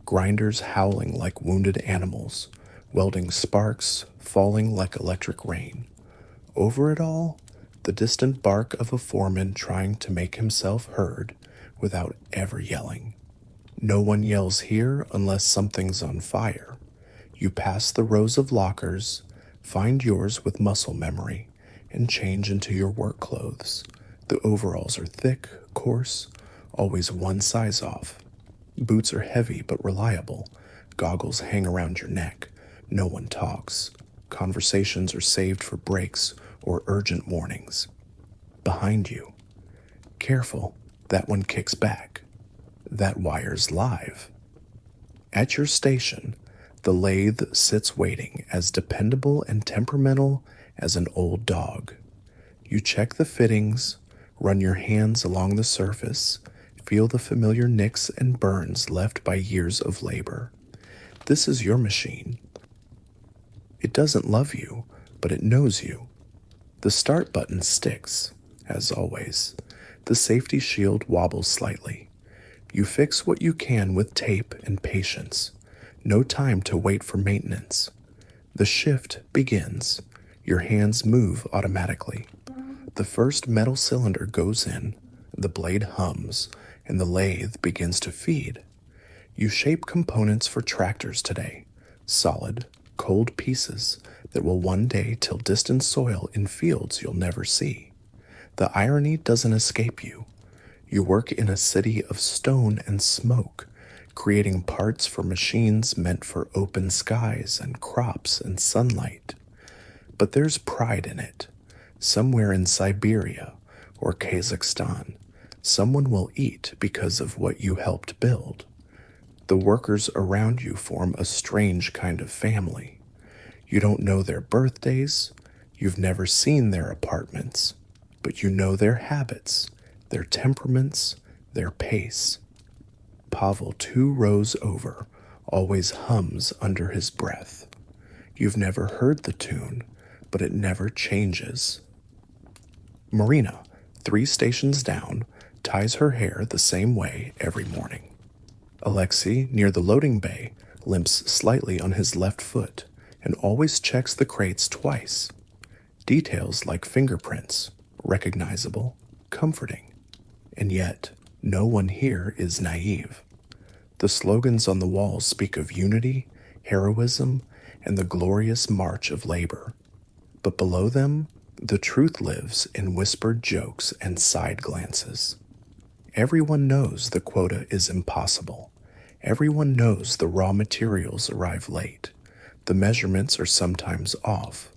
grinders howling like wounded animals, welding sparks falling like electric rain. Over it all, the distant bark of a foreman trying to make himself heard without ever yelling. No one yells here unless something's on fire. You pass the rows of lockers, find yours with muscle memory, and change into your work clothes. The overalls are thick, coarse, always one size off. Boots are heavy but reliable. Goggles hang around your neck. No one talks. Conversations are saved for breaks or urgent warnings. Behind you. Careful, that one kicks back. That wire's live. At your station, the lathe sits waiting, as dependable and temperamental as an old dog. You check the fittings, run your hands along the surface, feel the familiar nicks and burns left by years of labor. This is your machine. It doesn't love you, but it knows you. The start button sticks, as always. The safety shield wobbles slightly. You fix what you can with tape and patience. No time to wait for maintenance. The shift begins. Your hands move automatically. The first metal cylinder goes in, the blade hums, and the lathe begins to feed. You shape components for tractors today, solid, cold pieces that will one day till distant soil in fields you'll never see. The irony doesn't escape you. You work in a city of stone and smoke, creating parts for machines meant for open skies and crops and sunlight. But there's pride in it. Somewhere in Siberia or Kazakhstan, someone will eat because of what you helped build. The workers around you form a strange kind of family. You don't know their birthdays, you've never seen their apartments, but you know their habits, their temperaments, their pace. Pavel 2 rows over always hums under his breath. You've never heard the tune, but it never changes. Marina, 3 stations down, ties her hair the same way every morning. Alexei, near the loading bay, limps slightly on his left foot and always checks the crates twice. Details like fingerprints, recognizable, comforting. And yet, no one here is naive. The slogans on the walls speak of unity, heroism, and the glorious march of labor. But below them, the truth lives in whispered jokes and side glances. Everyone knows the quota is impossible. Everyone knows the raw materials arrive late. The measurements are sometimes off.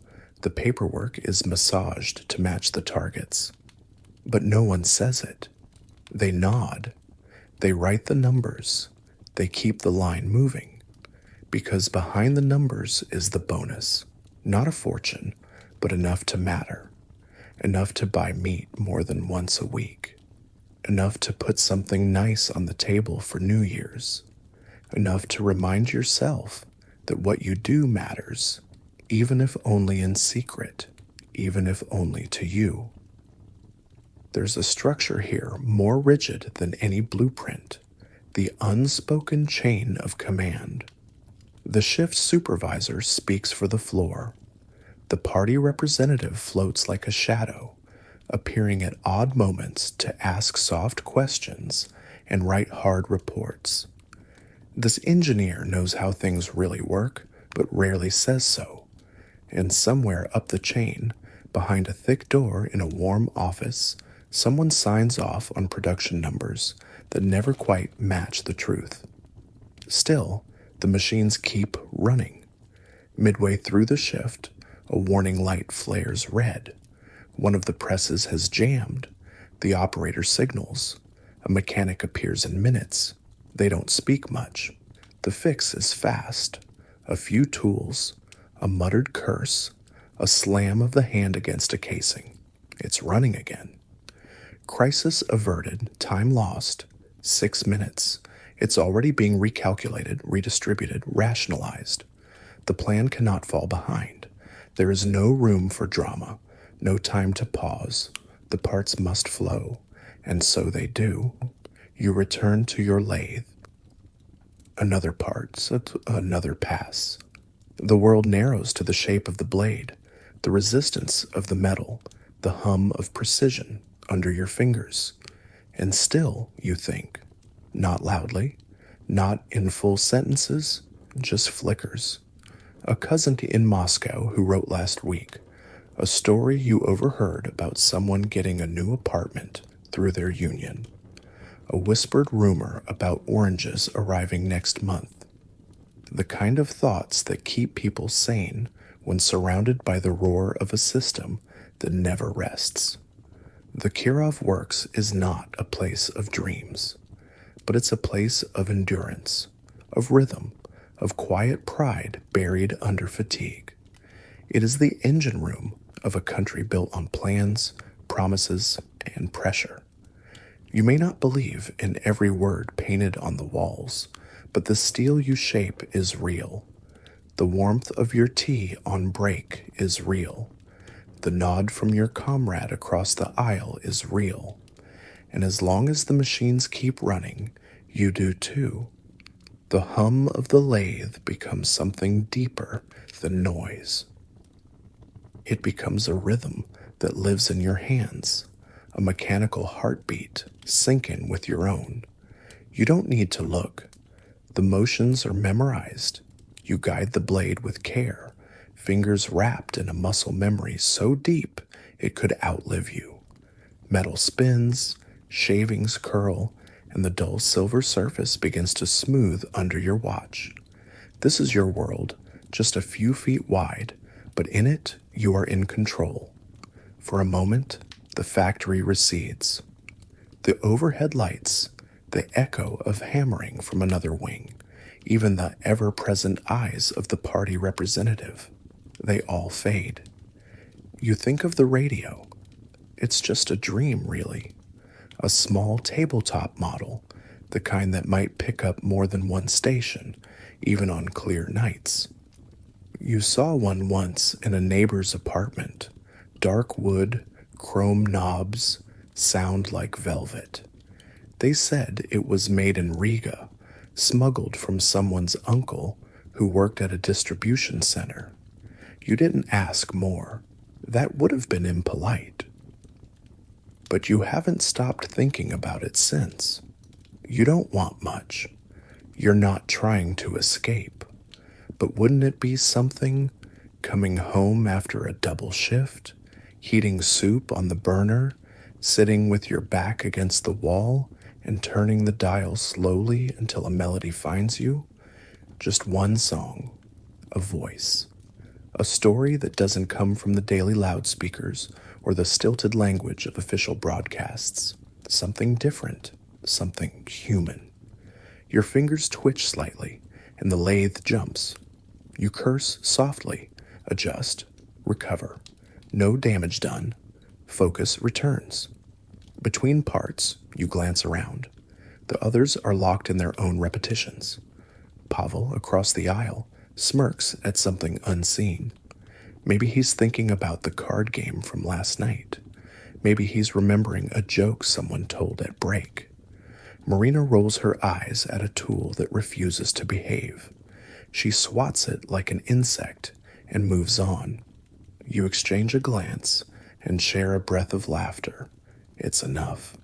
The paperwork is massaged to match the targets. But no one says it. They nod. They write the numbers. They keep the line moving. Because behind the numbers is the bonus. Not a fortune, but enough to matter. Enough to buy meat more than once a week. Enough to put something nice on the table for New Year's. Enough to remind yourself that what you do matters, even if only in secret, even if only to you. There's a structure here more rigid than any blueprint, the unspoken chain of command. The shift supervisor speaks for the floor. The party representative floats like a shadow, appearing at odd moments to ask soft questions and write hard reports. This engineer knows how things really work, but rarely says so. And somewhere up the chain, behind a thick door in a warm office, someone signs off on production numbers that never quite match the truth. Still, the machines keep running. Midway through the shift, a warning light flares red. One of the presses has jammed. The operator signals. A mechanic appears in minutes. They don't speak much. The fix is fast. A few tools, a muttered curse, a slam of the hand against a casing. It's running again. Crisis averted, time lost, 6 minutes. It's already being recalculated, redistributed, rationalized. The plan cannot fall behind. There is no room for drama, no time to pause. The parts must flow, and so they do. You return to your lathe. Another part, another pass. The world narrows to the shape of the blade, the resistance of the metal, the hum of precision under your fingers. And still, you think, not loudly, not in full sentences, just flickers. A cousin in Moscow who wrote last week, a story you overheard about someone getting a new apartment through their union. A whispered rumor about oranges arriving next month. The kind of thoughts that keep people sane when surrounded by the roar of a system that never rests. The Kirov Works is not a place of dreams, but it's a place of endurance, of rhythm, of quiet pride buried under fatigue. It is the engine room of a country built on plans, promises, and pressure. You may not believe in every word painted on the walls, but the steel you shape is real. The warmth of your tea on break is real. The nod from your comrade across the aisle is real. And as long as the machines keep running, You do too. The hum of the lathe becomes something deeper than noise. It becomes a rhythm that lives in your hands, a mechanical heartbeat syncing with your own. You don't need to look. The motions are memorized. You guide the blade with care, fingers wrapped in a muscle memory so deep it could outlive you. Metal spins, shavings curl, and the dull silver surface begins to smooth under your watch. This is your world, just a few feet wide, but in it you are in control. For a moment, the factory recedes. The overhead lights, the echo of hammering from another wing, even the ever-present eyes of the party representative, they all fade. You think of the radio. It's just a dream, really. A small tabletop model, the kind that might pick up more than one station, even on clear nights. You saw one once in a neighbor's apartment. Dark wood, chrome knobs, sound like velvet. They said it was made in Riga, smuggled from someone's uncle who worked at a distribution center. You didn't ask more. That would have been impolite. But you haven't stopped thinking about it since. You don't want much. You're not trying to escape. But wouldn't it be something coming home after a double shift, heating soup on the burner, sitting with your back against the wall, and turning the dial slowly until a melody finds you? Just one song, a voice, a story that doesn't come from the daily loudspeakers or the stilted language of official broadcasts. Something different, something human. Your fingers twitch slightly, and the lathe jumps. You curse softly, adjust, recover. No damage done. Focus returns. Between parts, you glance around. The others are locked in their own repetitions. Pavel, across the aisle, smirks at something unseen. Maybe he's thinking about the card game from last night. Maybe he's remembering a joke someone told at break. Marina rolls her eyes at a tool that refuses to behave. She swats it like an insect and moves on. You exchange a glance and share a breath of laughter. It's enough.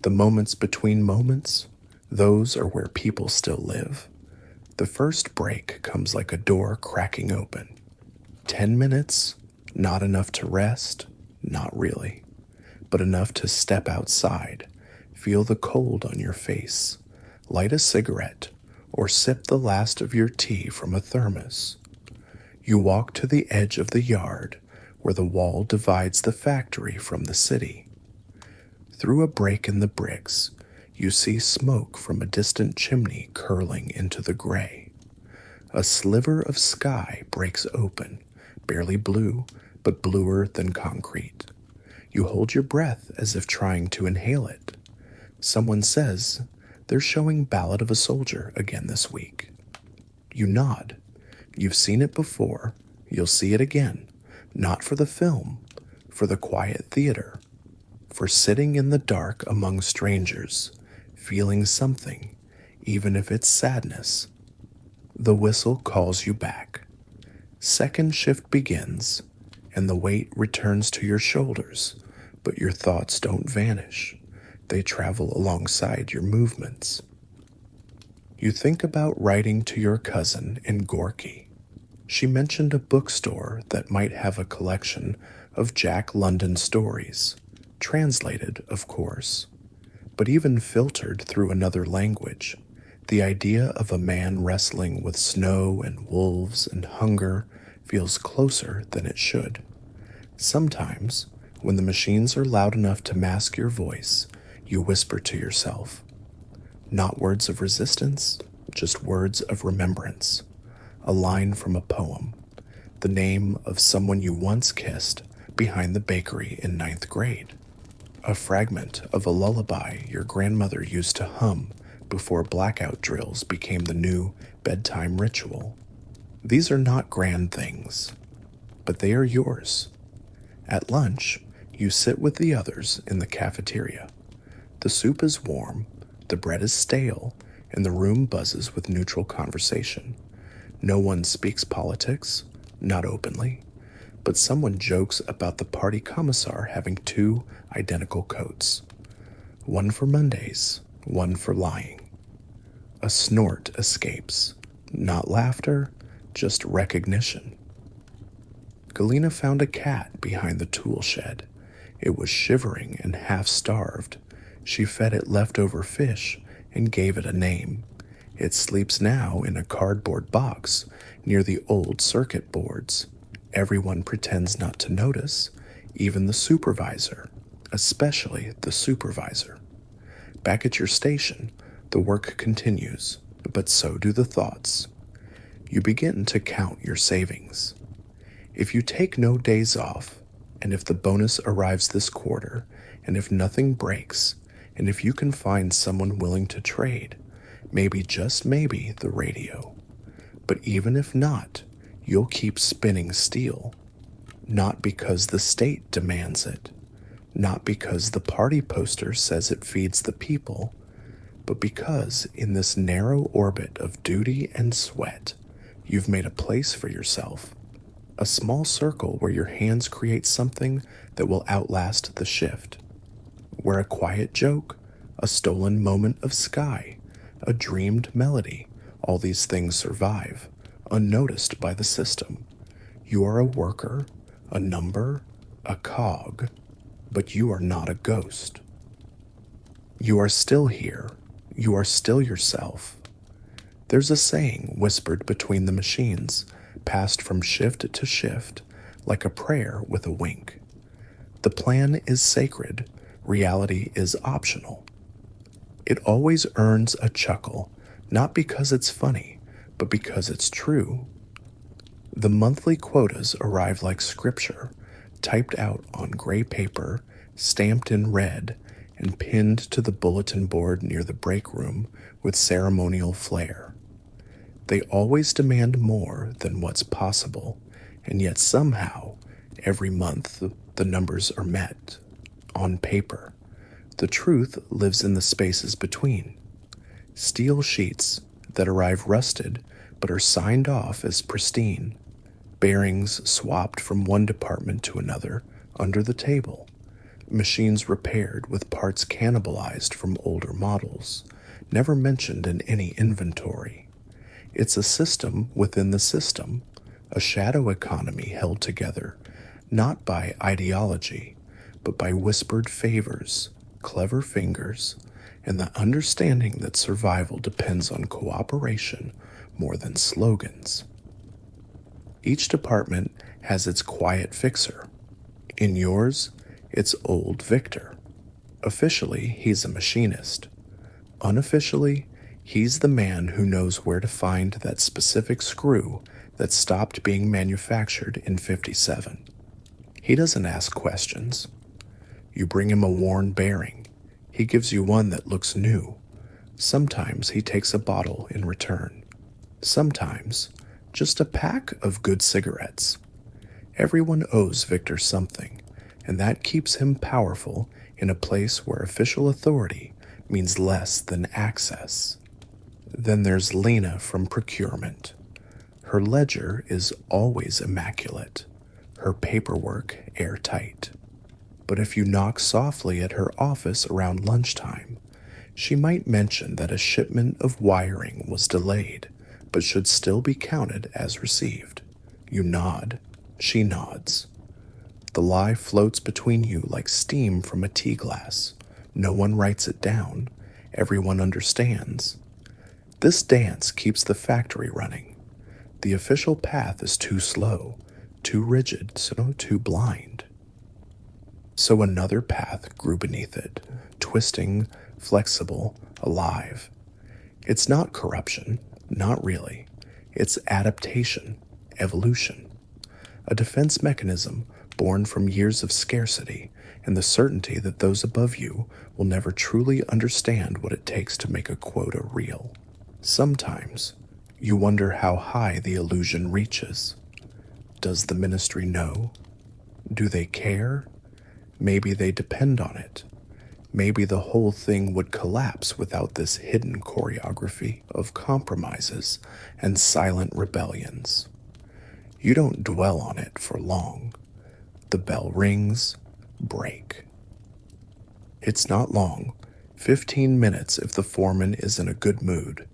The moments between moments, those are where people still live. The first break comes like a door cracking open. 10 minutes, not enough to rest, not really, but enough to step outside, feel the cold on your face, light a cigarette, or sip the last of your tea from a thermos. You walk to the edge of the yard where the wall divides the factory from the city. Through a break in the bricks, you see smoke from a distant chimney curling into the gray. A sliver of sky breaks open, barely blue, but bluer than concrete. You hold your breath as if trying to inhale it. Someone says, "They're showing Ballad of a Soldier again this week." You nod. You've seen it before. You'll see it again. Not for the film, for the quiet theater, for sitting in the dark among strangers, feeling something, even if it's sadness. The whistle calls you back. Second shift begins, and the weight returns to your shoulders, but your thoughts don't vanish. They travel alongside your movements. You think about writing to your cousin in Gorky. She mentioned a bookstore that might have a collection of Jack London stories, translated, of course, but even filtered through another language. The idea of a man wrestling with snow and wolves and hunger feels closer than it should. Sometimes, when the machines are loud enough to mask your voice, you whisper to yourself. Not words of resistance, just words of remembrance. A line from a poem. The name of someone you once kissed behind the bakery in 9th grade. A fragment of a lullaby your grandmother used to hum before blackout drills became the new bedtime ritual. These are not grand things, but they are yours. At lunch, you sit with the others in the cafeteria. The soup is warm, The bread is stale, and the room buzzes with neutral conversation. No one speaks politics, not openly, but someone jokes about the party commissar having two identical coats. One for Mondays, one for lying. A snort escapes. Not laughter, just recognition. Galena found a cat behind the tool shed. It was shivering and half-starved. She fed it leftover fish and gave it a name. It sleeps now in a cardboard box near the old circuit boards. Everyone pretends not to notice, even the supervisor, especially the supervisor. Back at your station, the work continues, but so do the thoughts. You begin to count your savings. If you take no days off, and if the bonus arrives this quarter, and if nothing breaks, and if you can find someone willing to trade, maybe, just maybe, the radio. But even if not, you'll keep spinning steel. Not because the state demands it, not because the party poster says it feeds the people, but because in this narrow orbit of duty and sweat, you've made a place for yourself, a small circle where your hands create something that will outlast the shift, where a quiet joke, a stolen moment of sky, a dreamed melody, all these things survive, unnoticed by the system. You are a worker, a number, a cog, but you are not a ghost. You are still here. You are still yourself. There's a saying whispered between the machines, passed from shift to shift, like a prayer with a wink. The plan is sacred, reality is optional. It always earns a chuckle, not because it's funny, but because it's true. The monthly quotas arrive like scripture, typed out on gray paper, stamped in red, and pinned to the bulletin board near the break room with ceremonial flair. They always demand more than what's possible, and yet somehow, every month, the numbers are met. On paper. The truth lives in the spaces between. Steel sheets that arrive rusted but are signed off as pristine. Bearings swapped from one department to another under the table. Machines repaired with parts cannibalized from older models, never mentioned in any inventory. It's a system within the system, a shadow economy held together, not by ideology, but by whispered favors, clever fingers, and the understanding that survival depends on cooperation more than slogans. Each department has its quiet fixer. In yours, it's old Victor. Officially, he's a machinist. Unofficially, he's the man who knows where to find that specific screw that stopped being manufactured in '57. He doesn't ask questions. You bring him a worn bearing. He gives you one that looks new. Sometimes he takes a bottle in return. Sometimes just a pack of good cigarettes. Everyone owes Victor something, and that keeps him powerful in a place where official authority means less than access. Then there's Lena from procurement. Her ledger is always immaculate, her paperwork airtight. But if you knock softly at her office around lunchtime, she might mention that a shipment of wiring was delayed, but should still be counted as received. You nod. She nods. The lie floats between you like steam from a tea glass. No one writes it down. Everyone understands. This dance keeps the factory running. The official path is too slow, too rigid, so too blind. So another path grew beneath it, twisting, flexible, alive. It's not corruption, not really. It's adaptation, evolution. A defense mechanism born from years of scarcity and the certainty that those above you will never truly understand what it takes to make a quota real. Sometimes, you wonder how high the illusion reaches. Does the ministry know? Do they care? Maybe they depend on it. Maybe the whole thing would collapse without this hidden choreography of compromises and silent rebellions. You don't dwell on it for long. The bell rings, break. It's not long, 15 minutes if the foreman is in a good mood,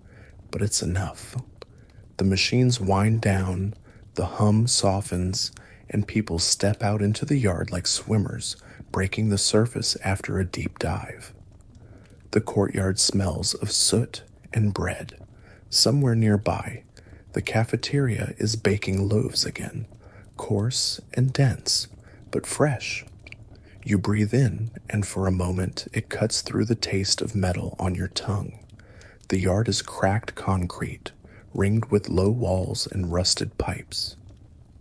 but it's enough. The machines wind down, the hum softens, and people step out into the yard like swimmers breaking the surface after a deep dive. The courtyard smells of soot and bread. Somewhere nearby, the cafeteria is baking loaves again, coarse and dense, but fresh. You breathe in, and for a moment it cuts through the taste of metal on your tongue. The yard is cracked concrete, ringed with low walls and rusted pipes.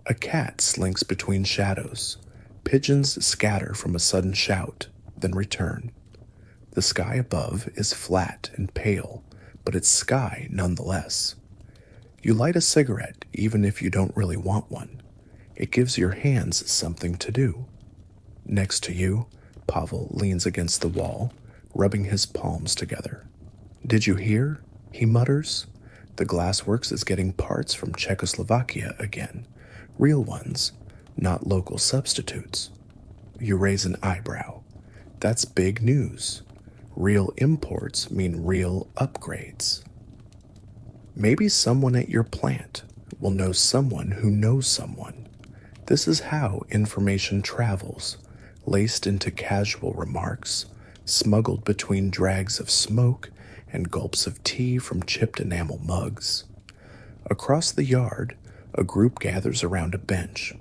A cat slinks between shadows. Pigeons scatter from a sudden shout, then return. The sky above is flat and pale, but it's sky nonetheless. You light a cigarette even if you don't really want one. It gives your hands something to do. Next to you, Pavel leans against the wall, rubbing his palms together. "Did you hear?" he mutters. "The glassworks is getting parts from Czechoslovakia again. Real ones, not local substitutes." You raise an eyebrow. That's big news. Real imports mean real upgrades. Maybe someone at your plant will know someone who knows someone. This is how information travels, laced into casual remarks, smuggled between drags of smoke and gulps of tea from chipped enamel mugs. Across the yard, a group gathers around a bench.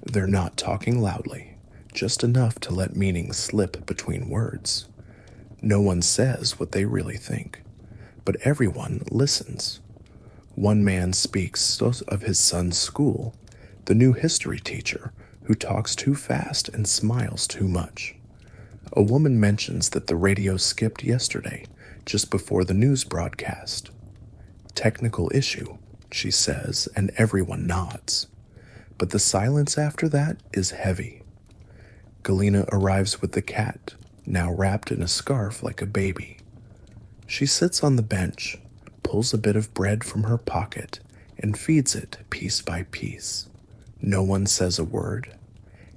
They're not talking loudly, just enough to let meaning slip between words. No one says what they really think, but everyone listens. One man speaks of his son's school, the new history teacher who talks too fast and smiles too much. A woman mentions that the radio skipped yesterday, just before the news broadcast. "Technical issue," she says, and everyone nods. But the silence after that is heavy. Galina arrives with the cat, now wrapped in a scarf like a baby. She sits on the bench, pulls a bit of bread from her pocket, and feeds it piece by piece. No one says a word.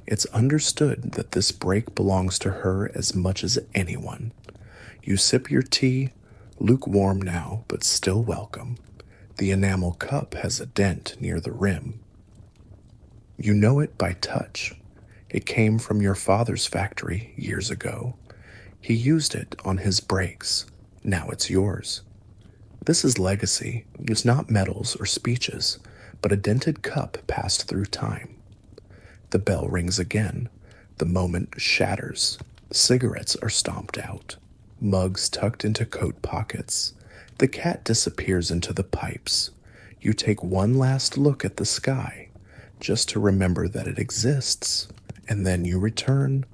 It's understood that this break belongs to her as much as anyone. You sip your tea, lukewarm now, but still welcome. The enamel cup has a dent near the rim. You know it by touch. It came from your father's factory years ago. He used it on his brakes. Now it's yours. This is legacy. It's not medals or speeches, but a dented cup passed through time. The bell rings again. The moment shatters. Cigarettes are stomped out. Mugs tucked into coat pockets. The cat disappears into the pipes. You take one last look at the sky, just to remember that it exists, and then you return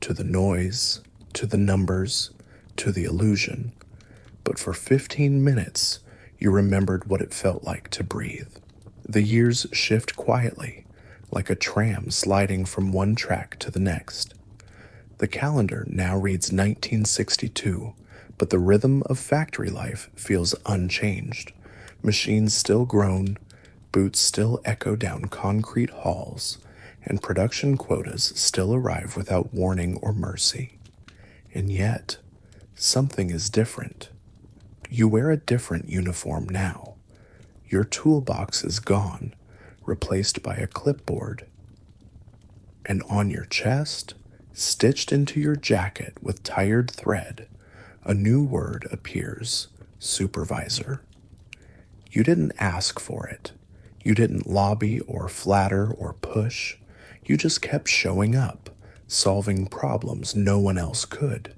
to the noise, to the numbers, to the illusion. But for 15 minutes, you remembered what it felt like to breathe. The years shift quietly, like a tram sliding from one track to the next. The calendar now reads 1962, but the rhythm of factory life feels unchanged. Machines still groan, boots still echo down concrete halls, and production quotas still arrive without warning or mercy. And yet, something is different. You wear a different uniform now. Your toolbox is gone, replaced by a clipboard. And on your chest, stitched into your jacket with tired thread, a new word appears: supervisor. You didn't ask for it. You didn't lobby or flatter or push. You just kept showing up, solving problems no one else could,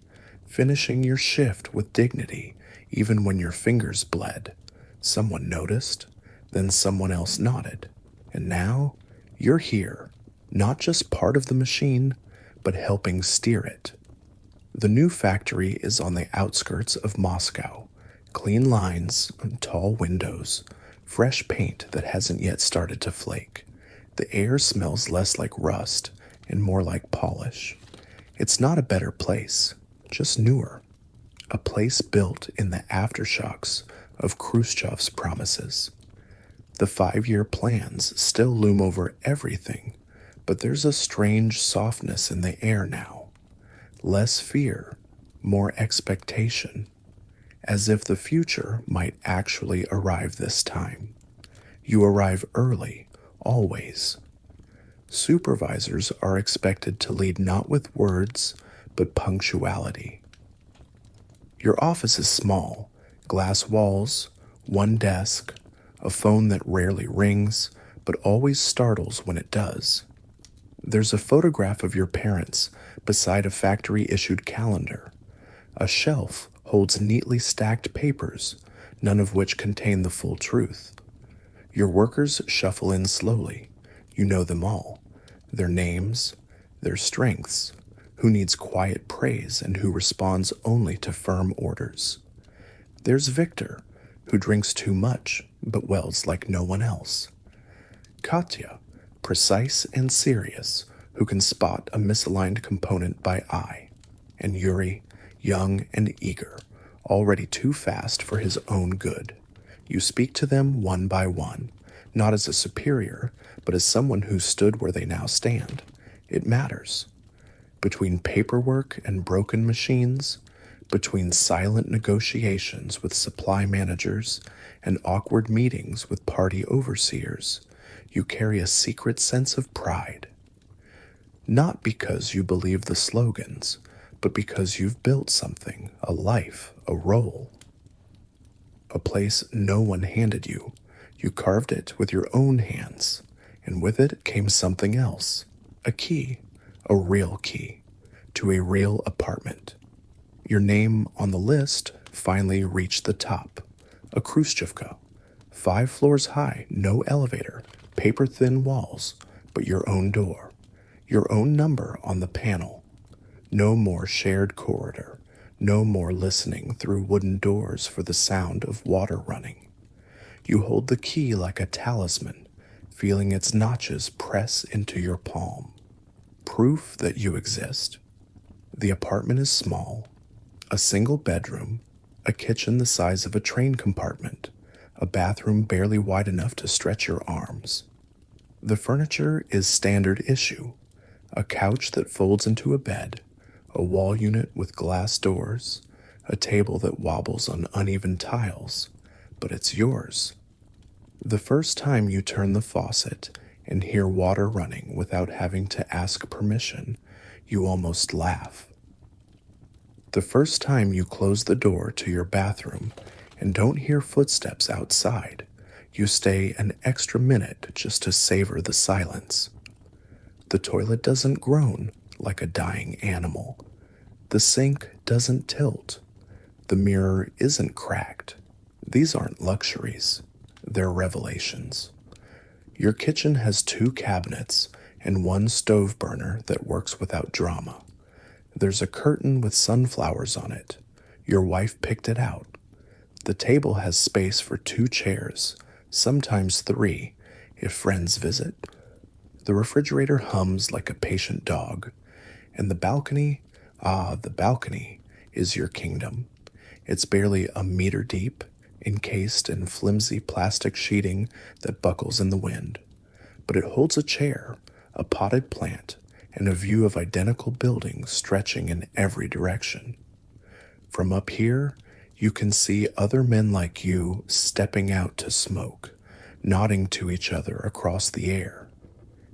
finishing your shift with dignity even when your fingers bled. Someone noticed, then someone else nodded, and now you're here, not just part of the machine, but helping steer it. The new factory is on the outskirts of Moscow. Clean lines, tall windows, fresh paint that hasn't yet started to flake. The air smells less like rust and more like polish. It's not a better place. just newer. A place built in the aftershocks of Khrushchev's promises. The 5-year plans still loom over everything, but there's a strange softness in the air now. Less fear, more expectation, as if the future might actually arrive this time. You arrive early, always. Supervisors are expected to lead not with words, but punctuality. Your office is small, glass walls, one desk, a phone that rarely rings, but always startles when it does. There's a photograph of your parents beside a factory-issued calendar. A shelf holds neatly stacked papers, none of which contain the full truth. Your workers shuffle in slowly. You know them all, their names, their strengths, who needs quiet praise and who responds only to firm orders. There's Victor, who drinks too much but wells like no one else. Katya, precise and serious, who can spot a misaligned component by eye. And Yuri, young and eager, already too fast for his own good. You speak to them one by one, not as a superior, but as someone who stood where they now stand. It matters. Between paperwork and broken machines, between silent negotiations with supply managers and awkward meetings with party overseers, you carry a secret sense of pride. Not because you believe the slogans, but because you've built something, a life, a role. A place no one handed you. You carved it with your own hands, and with it came something else, a key, a real key, to a real apartment. Your name on the list finally reached the top, a Khrushchevka, 5 floors high, no elevator, paper-thin walls, but your own door, your own number on the panel. No more shared corridor, no more listening through wooden doors for the sound of water running. You hold the key like a talisman, feeling its notches press into your palm. Proof that you exist. The apartment is small, a single bedroom, a kitchen the size of a train compartment, a bathroom barely wide enough to stretch your arms. The furniture is standard issue, a couch that folds into a bed, a wall unit with glass doors, a table that wobbles on uneven tiles, but it's yours. The first time you turn the faucet and hear water running without having to ask permission, you almost laugh. The first time you close the door to your bathroom and don't hear footsteps outside, you stay an extra minute just to savor the silence. The toilet doesn't groan like a dying animal. The sink doesn't tilt. The mirror isn't cracked. These aren't luxuries. They're revelations. Your kitchen has 2 cabinets and 1 stove burner that works without drama. There's a curtain with sunflowers on it. Your wife picked it out. The table has space for 2 chairs, sometimes 3, if friends visit. The refrigerator hums like a patient dog. And the balcony, the balcony is your kingdom. It's barely a meter deep, encased in flimsy plastic sheeting that buckles in the wind. But it holds a chair, a potted plant, and a view of identical buildings stretching in every direction. From up here, you can see other men like you stepping out to smoke, nodding to each other across the air.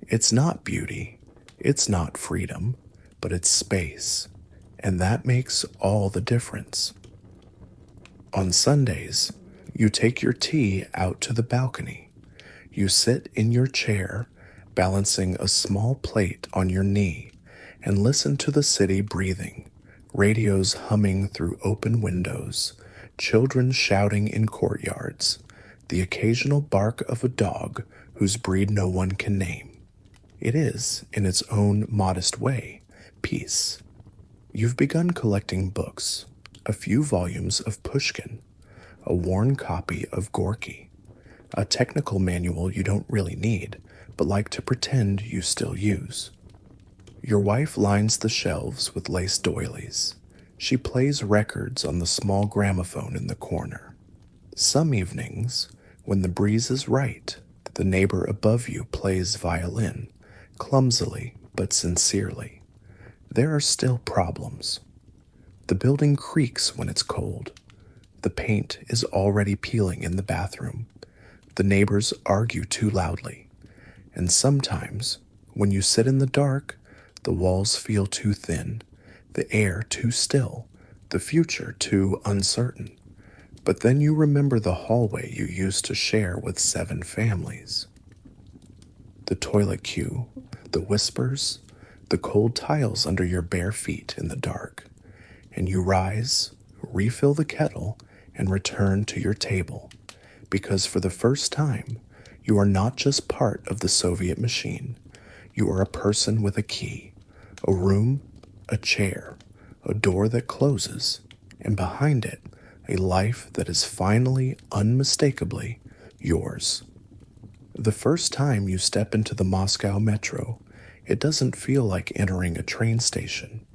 It's not beauty, it's not freedom, but it's space, and that makes all the difference. On Sundays, you take your tea out to the balcony. You sit in your chair, balancing a small plate on your knee, and listen to the city breathing, radios humming through open windows, children shouting in courtyards, the occasional bark of a dog whose breed no one can name. It is, in its own modest way, peace. You've begun collecting books, a few volumes of Pushkin, a worn copy of Gorky, a technical manual you don't really need, but like to pretend you still use. Your wife lines the shelves with lace doilies. She plays records on the small gramophone in the corner. Some evenings, when the breeze is right, the neighbor above you plays violin, clumsily but sincerely. There are still problems. The building creaks when it's cold. The paint is already peeling in the bathroom. The neighbors argue too loudly. And sometimes, when you sit in the dark, the walls feel too thin, the air too still, the future too uncertain. But then you remember the hallway you used to share with 7 families. The toilet queue, the whispers, the cold tiles under your bare feet in the dark. And you rise, refill the kettle, and return to your table, because for the first time, you are not just part of the Soviet machine. You are a person with a key, a room, a chair, a door that closes, and behind it, a life that is finally, unmistakably, yours. The first time you step into the Moscow metro, it doesn't feel like entering a train station.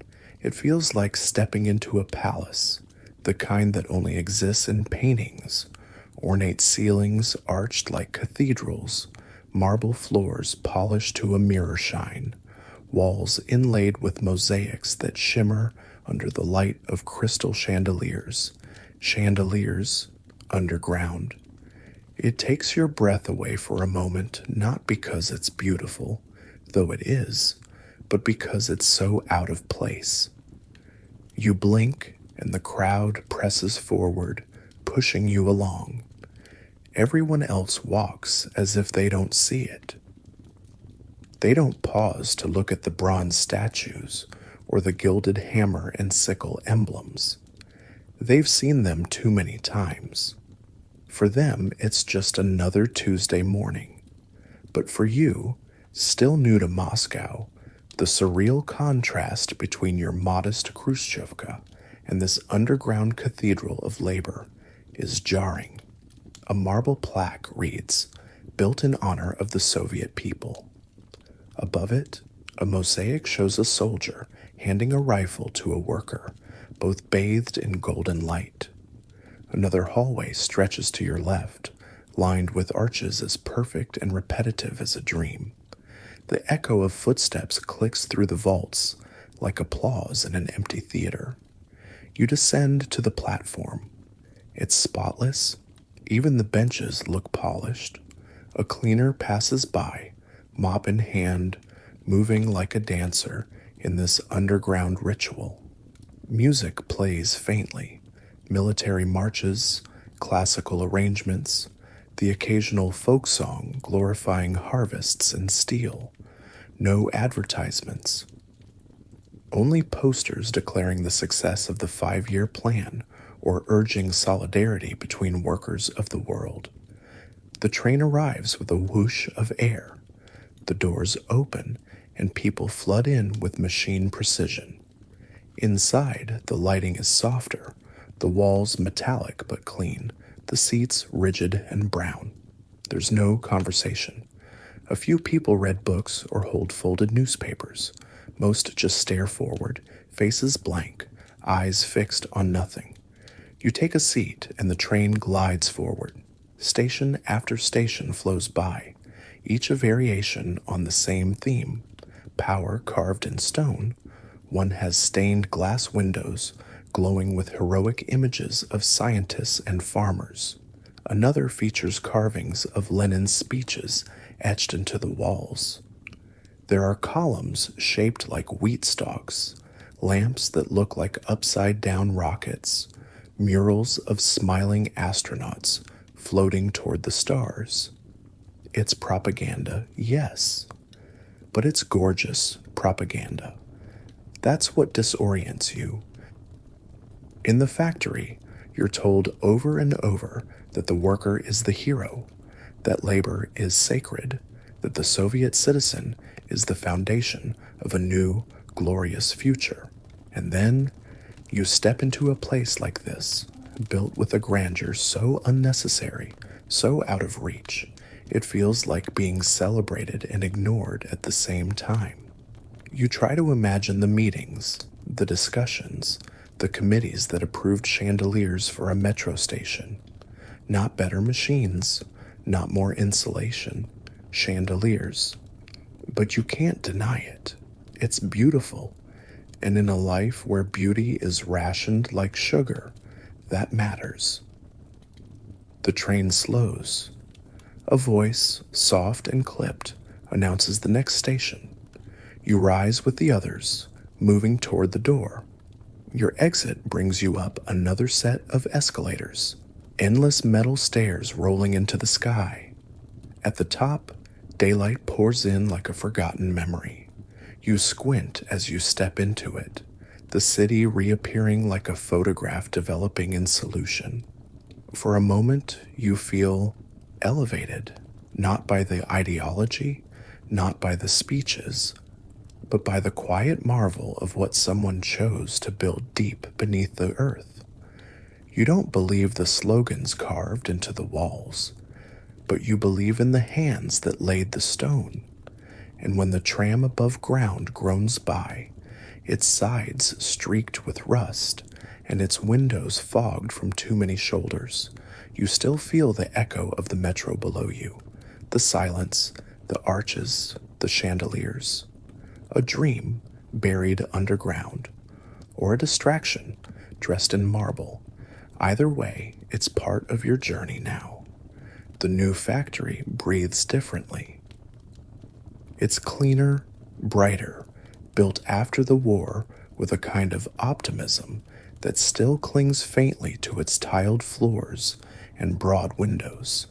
It feels like stepping into a palace, the kind that only exists in paintings, ornate ceilings arched like cathedrals, marble floors polished to a mirror shine, walls inlaid with mosaics that shimmer under the light of crystal chandeliers, chandeliers underground. It takes your breath away for a moment, not because it's beautiful, though it is, but because it's so out of place. You blink, and the crowd presses forward, pushing you along. Everyone else walks as if they don't see it. They don't pause to look at the bronze statues or the gilded hammer and sickle emblems. They've seen them too many times. For them, it's just another Tuesday morning. But for you, still new to Moscow, the surreal contrast between your modest Khrushchevka and this underground cathedral of labor is jarring. A marble plaque reads, "Built in honor of the Soviet people." Above it, a mosaic shows a soldier handing a rifle to a worker, both bathed in golden light. Another hallway stretches to your left, lined with arches as perfect and repetitive as a dream. The echo of footsteps clicks through the vaults, like applause in an empty theater. You descend to the platform. It's spotless. Even the benches look polished. A cleaner passes by, mop in hand, moving like a dancer in this underground ritual. Music plays faintly. Military marches, classical arrangements, the occasional folk song glorifying harvests and steel. No advertisements. Only posters declaring the success of the 5-year plan or urging solidarity between workers of the world. The train arrives with a whoosh of air. The doors open and people flood in with machine precision. Inside, the lighting is softer, the walls metallic but clean, the seats rigid and brown. There's no conversation. A few people read books or hold folded newspapers. Most just stare forward, faces blank, eyes fixed on nothing. You take a seat and the train glides forward. Station after station flows by, each a variation on the same theme. Power carved in stone. One has stained glass windows, glowing with heroic images of scientists and farmers. Another features carvings of Lenin's speeches etched into the walls. There are columns shaped like wheat stalks, lamps that look like upside-down rockets, murals of smiling astronauts floating toward the stars. It's propaganda, yes, but it's gorgeous propaganda. That's what disorients you. In the factory, you're told over and over that the worker is the hero, that labor is sacred, that the Soviet citizen is the foundation of a new, glorious future. And then you step into a place like this, built with a grandeur so unnecessary, so out of reach, it feels like being celebrated and ignored at the same time. You try to imagine the meetings, the discussions, The committees that approved chandeliers for a metro station. Not better machines, not more insulation, chandeliers. But you can't deny it. It's beautiful. And in a life where beauty is rationed like sugar, that matters. The train slows. A voice, soft and clipped, announces the next station. You rise with the others, moving toward the door. Your exit brings you up another set of escalators, endless metal stairs rolling into the sky. At the top, daylight pours in like a forgotten memory. You squint as you step into it, the city reappearing like a photograph developing in solution. For a moment, you feel elevated, not by the ideology, not by the speeches, but by the quiet marvel of what someone chose to build deep beneath the earth. You don't believe the slogans carved into the walls, but you believe in the hands that laid the stone. And when the tram above ground groans by, its sides streaked with rust, and its windows fogged from too many shoulders, you still feel the echo of the metro below you, the silence, the arches, the chandeliers. A dream buried underground, or a distraction dressed in marble. Either way, it's part of your journey now. The new factory breathes differently. It's cleaner, brighter, built after the war with a kind of optimism that still clings faintly to its tiled floors and broad windows.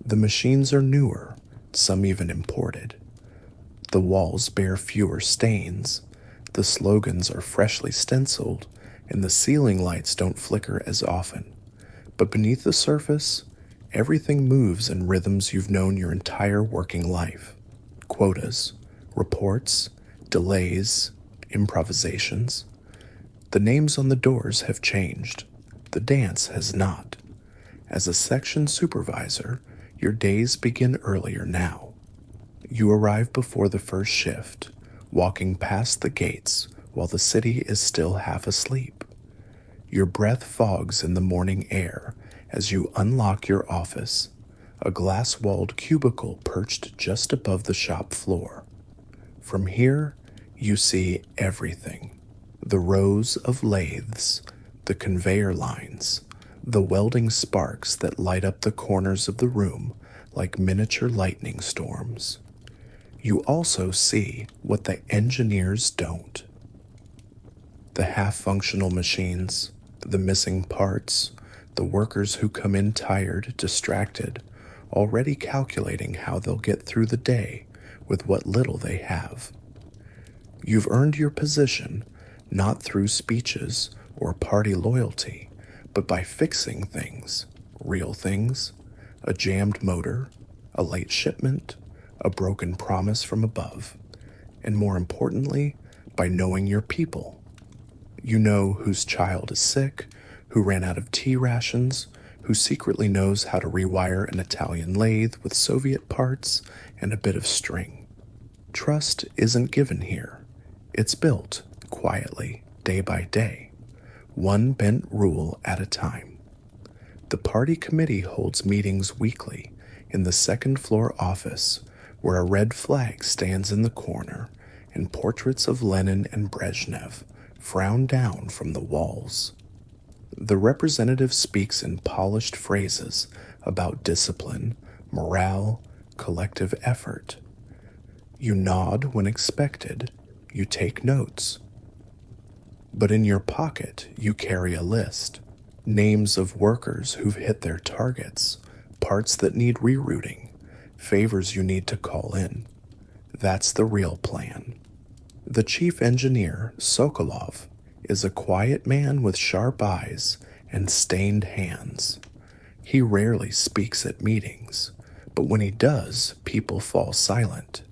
The machines are newer, some even imported. The walls bear fewer stains, the slogans are freshly stenciled, and the ceiling lights don't flicker as often. But beneath the surface, everything moves in rhythms you've known your entire working life. Quotas, reports, delays, improvisations. The names on the doors have changed. The dance has not. As a section supervisor, your days begin earlier now. You arrive before the first shift, walking past the gates while the city is still half asleep. Your breath fogs in the morning air as you unlock your office, a glass-walled cubicle perched just above the shop floor. From here, you see everything. The rows of lathes, the conveyor lines, the welding sparks that light up the corners of the room like miniature lightning storms. You also see what the engineers don't. The half-functional machines, the missing parts, the workers who come in tired, distracted, already calculating how they'll get through the day with what little they have. You've earned your position not through speeches or party loyalty, but by fixing things, real things, a jammed motor, a late shipment, a broken promise from above, and more importantly, by knowing your people. You know whose child is sick, who ran out of tea rations, who secretly knows how to rewire an Italian lathe with Soviet parts and a bit of string. Trust isn't given here. It's built, quietly, day by day, one bent rule at a time. The party committee holds meetings weekly in the second-floor office, where a red flag stands in the corner and portraits of Lenin and Brezhnev frown down from the walls. The representative speaks in polished phrases about discipline, morale, collective effort. You nod when expected, you take notes. But in your pocket, you carry a list, names of workers who've hit their targets, parts that need rerouting, favors you need to call in. That's the real plan. The chief engineer, Sokolov, is a quiet man with sharp eyes and stained hands. He rarely speaks at meetings, but when he does, people fall silent.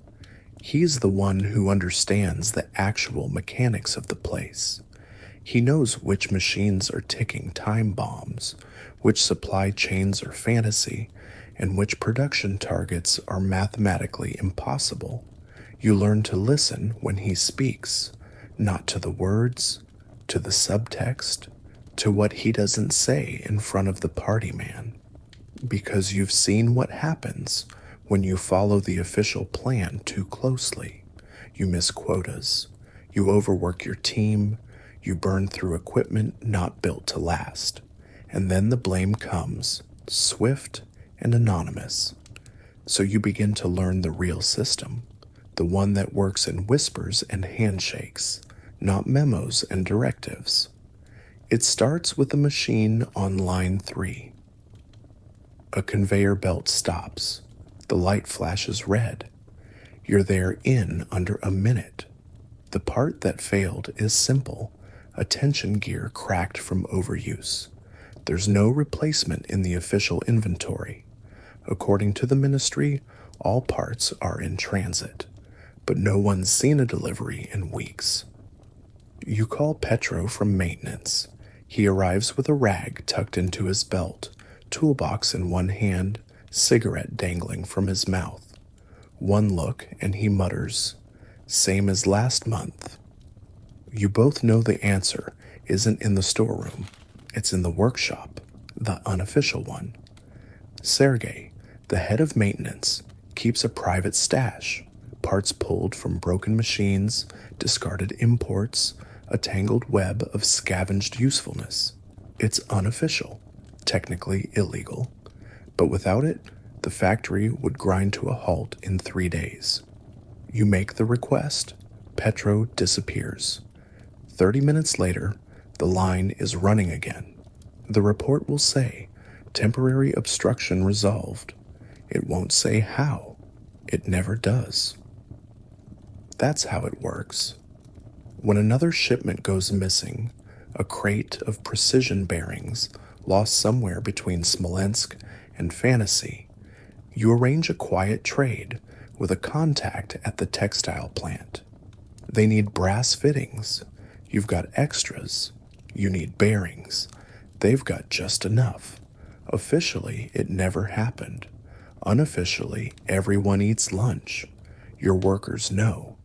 He's the one who understands the actual mechanics of the place. He knows which machines are ticking time bombs, which supply chains are fantasy, and which production targets are mathematically impossible. You learn to listen when he speaks, not to the words, to the subtext, to what he doesn't say in front of the party man. Because you've seen what happens when you follow the official plan too closely. You miss quotas, you overwork your team, you burn through equipment not built to last, and then the blame comes, swift and anonymous. So you begin to learn the real system, the one that works in whispers and handshakes, not memos and directives. It starts with a machine on line 3. A conveyor belt stops. The light flashes red. You're there in under a minute. The part that failed is simple. A tension gear cracked from overuse. There's no replacement in the official inventory. According to the ministry, all parts are in transit, but no one's seen a delivery in weeks. You call Petro from maintenance. He arrives with a rag tucked into his belt, toolbox in one hand, cigarette dangling from his mouth. One look and he mutters, "Same as last month." You both know the answer isn't in the storeroom. It's in the workshop, the unofficial one. Sergey, the head of maintenance, keeps a private stash, parts pulled from broken machines, discarded imports, a tangled web of scavenged usefulness. It's unofficial, technically illegal, but without it, the factory would grind to a halt in 3 days. You make the request, Petro disappears. 30 minutes later, the line is running again. The report will say, temporary obstruction resolved. It won't say how. It never does. That's how it works. When another shipment goes missing, a crate of precision bearings lost somewhere between Smolensk and Fantasy, you arrange a quiet trade with a contact at the textile plant. They need brass fittings. You've got extras. You need bearings. They've got just enough. Officially, it never happened. Unofficially, everyone eats lunch. Your workers know.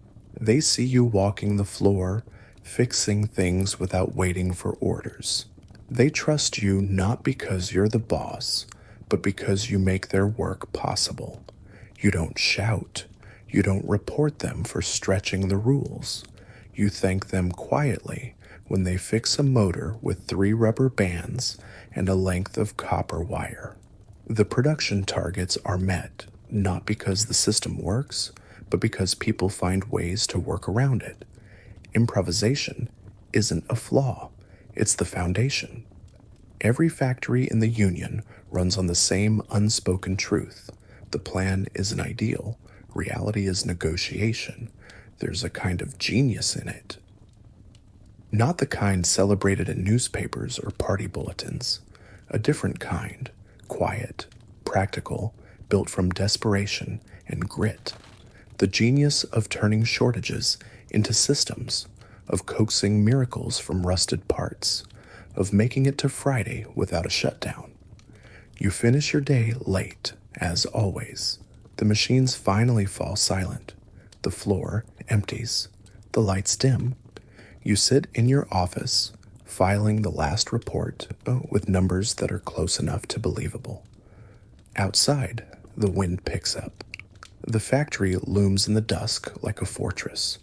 They see you walking the floor, fixing things without waiting for orders. They trust you not because you're the boss, but because you make their work possible. You don't shout. You don't report them for stretching the rules. You thank them quietly when they fix a motor with 3 rubber bands and a length of copper wire. The production targets are met, not because the system works, but because people find ways to work around it. Improvisation isn't a flaw, it's the foundation. Every factory in the Union runs on the same unspoken truth. The plan is an ideal, reality is negotiation. There's a kind of genius in it. Not the kind celebrated in newspapers or party bulletins. A different kind, quiet, practical, built from desperation and grit. The genius of turning shortages into systems, of coaxing miracles from rusted parts, of making it to Friday without a shutdown. You finish your day late, as always. The machines finally fall silent. The floor empties. The lights dim. You sit in your office, filing the last report with numbers that are close enough to believable. Outside, the wind picks up. The factory looms in the dusk like a fortress.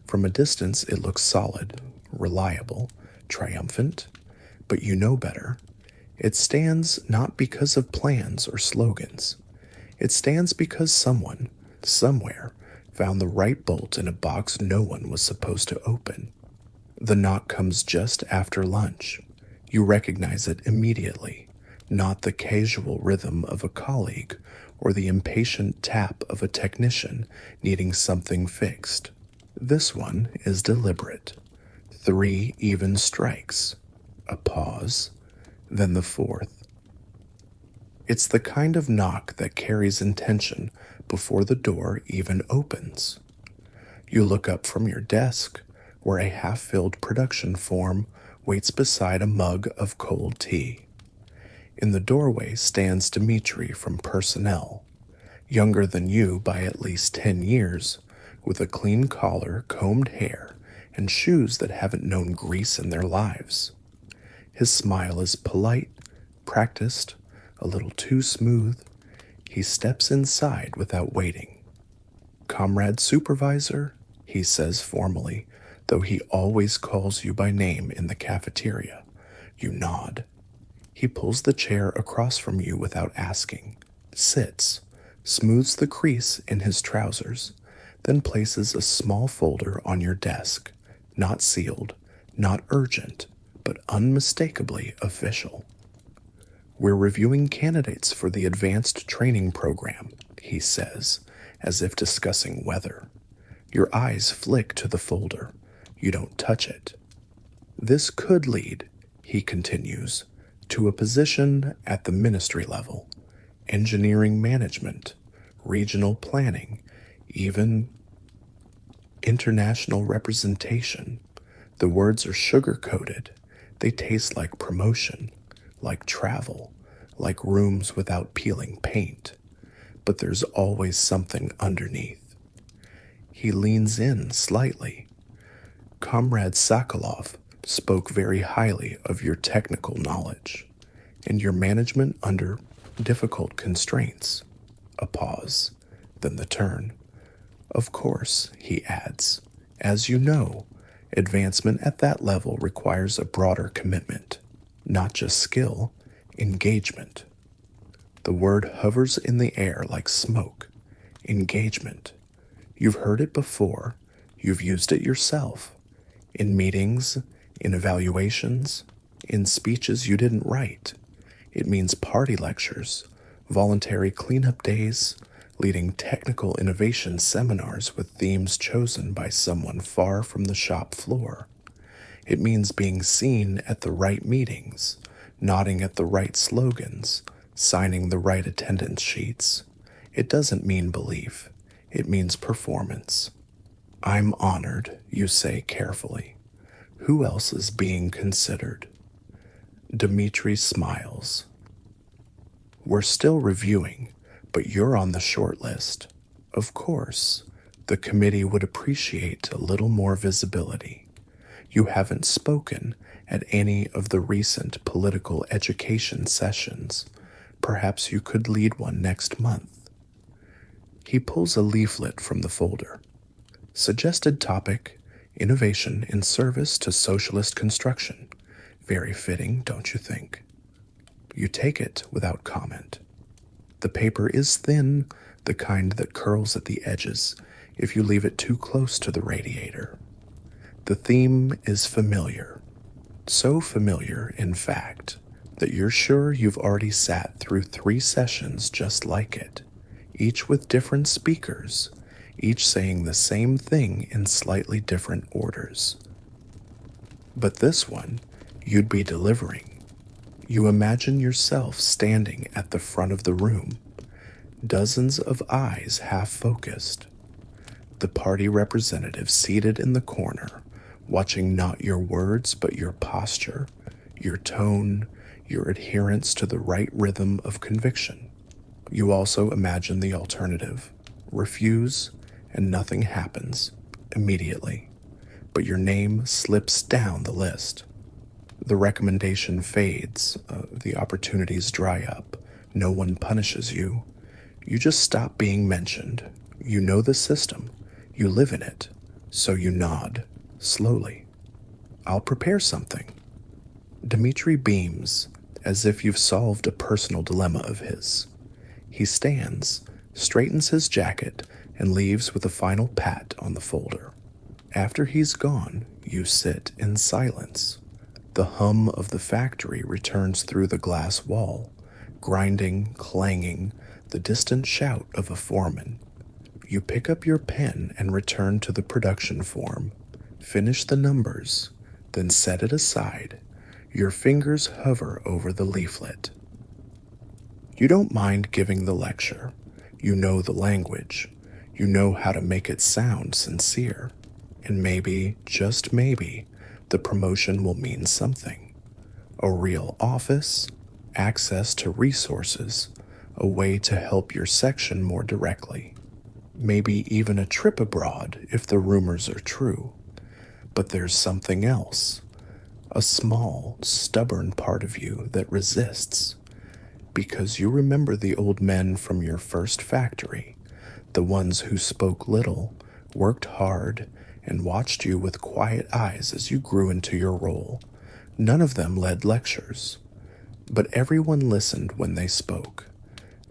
From a distance, it looks solid, reliable, triumphant, but you know better. It stands not because of plans or slogans. It stands because someone, somewhere, found the right bolt in a box no one was supposed to open. The knock comes just after lunch. You recognize it immediately, not the casual rhythm of a colleague or the impatient tap of a technician needing something fixed. This one is deliberate. 3 even strikes. A pause, then the 4th. It's the kind of knock that carries intention before the door even opens. You look up from your desk, where a half-filled production form waits beside a mug of cold tea. In the doorway stands Dmitri from personnel, younger than you by at least 10 years, with a clean collar, combed hair, and shoes that haven't known grease in their lives. His smile is polite, practiced, a little too smooth. He steps inside without waiting. "Comrade Supervisor," he says formally, though he always calls you by name in the cafeteria. You nod. He pulls the chair across from you without asking, sits, smooths the crease in his trousers, then places a small folder on your desk, not sealed, not urgent, but unmistakably official. "We're reviewing candidates for the advanced training program," he says, as if discussing weather. Your eyes flick to the folder. You don't touch it. "This could lead," he continues, "to a position at the ministry level, engineering management, regional planning, even international representation." The words are sugar-coated. They taste like promotion, like travel, like rooms without peeling paint. But there's always something underneath. He leans in slightly. "Comrade Sokolov spoke very highly of your technical knowledge and your management under difficult constraints." A pause, then the turn. "Of course," he adds, "as you know, advancement at that level requires a broader commitment, not just skill, engagement." The word hovers in the air like smoke. Engagement. You've heard it before. You've used it yourself. In meetings, in evaluations, in speeches you didn't write. It means party lectures, voluntary cleanup days, leading technical innovation seminars with themes chosen by someone far from the shop floor. It means being seen at the right meetings, nodding at the right slogans, signing the right attendance sheets. It doesn't mean belief. It means performance. "I'm honored," you say carefully. "Who else is being considered?" Dmitri smiles. "We're still reviewing, but you're on the short list. Of course, the committee would appreciate a little more visibility. You haven't spoken at any of the recent political education sessions. Perhaps you could lead one next month." He pulls a leaflet from the folder. Suggested topic: innovation in service to socialist construction. Very fitting, don't you think? You take it without comment. The paper is thin, the kind that curls at the edges if you leave it too close to the radiator. The theme is familiar. So familiar, in fact, that you're sure you've already sat through 3 sessions just like it, each with different speakers, each saying the same thing in slightly different orders. But this one, you'd be delivering. You imagine yourself standing at the front of the room, dozens of eyes half-focused. The party representative seated in the corner, watching not your words but your posture, your tone, your adherence to the right rhythm of conviction. You also imagine the alternative: refuse, and nothing happens immediately, but your name slips down the list. The recommendation fades, the opportunities dry up, no one punishes you. You just stop being mentioned. You know the system, you live in it, so you nod, slowly. "I'll prepare something." Dmitri beams, as if you've solved a personal dilemma of his. He stands, straightens his jacket, and leaves with a final pat on the folder. After he's gone, you sit in silence. The hum of the factory returns through the glass wall, grinding, clanging, the distant shout of a foreman. You pick up your pen and return to the production form, finish the numbers, then set it aside. Your fingers hover over the leaflet. You don't mind giving the lecture. You know the language. You know how to make it sound sincere. And maybe, just maybe, the promotion will mean something. A real office, access to resources, a way to help your section more directly. Maybe even a trip abroad if the rumors are true. But there's something else, a small, stubborn part of you that resists, because you remember the old men from your first factory, the ones who spoke little, worked hard, and watched you with quiet eyes as you grew into your role. None of them led lectures, but everyone listened when they spoke.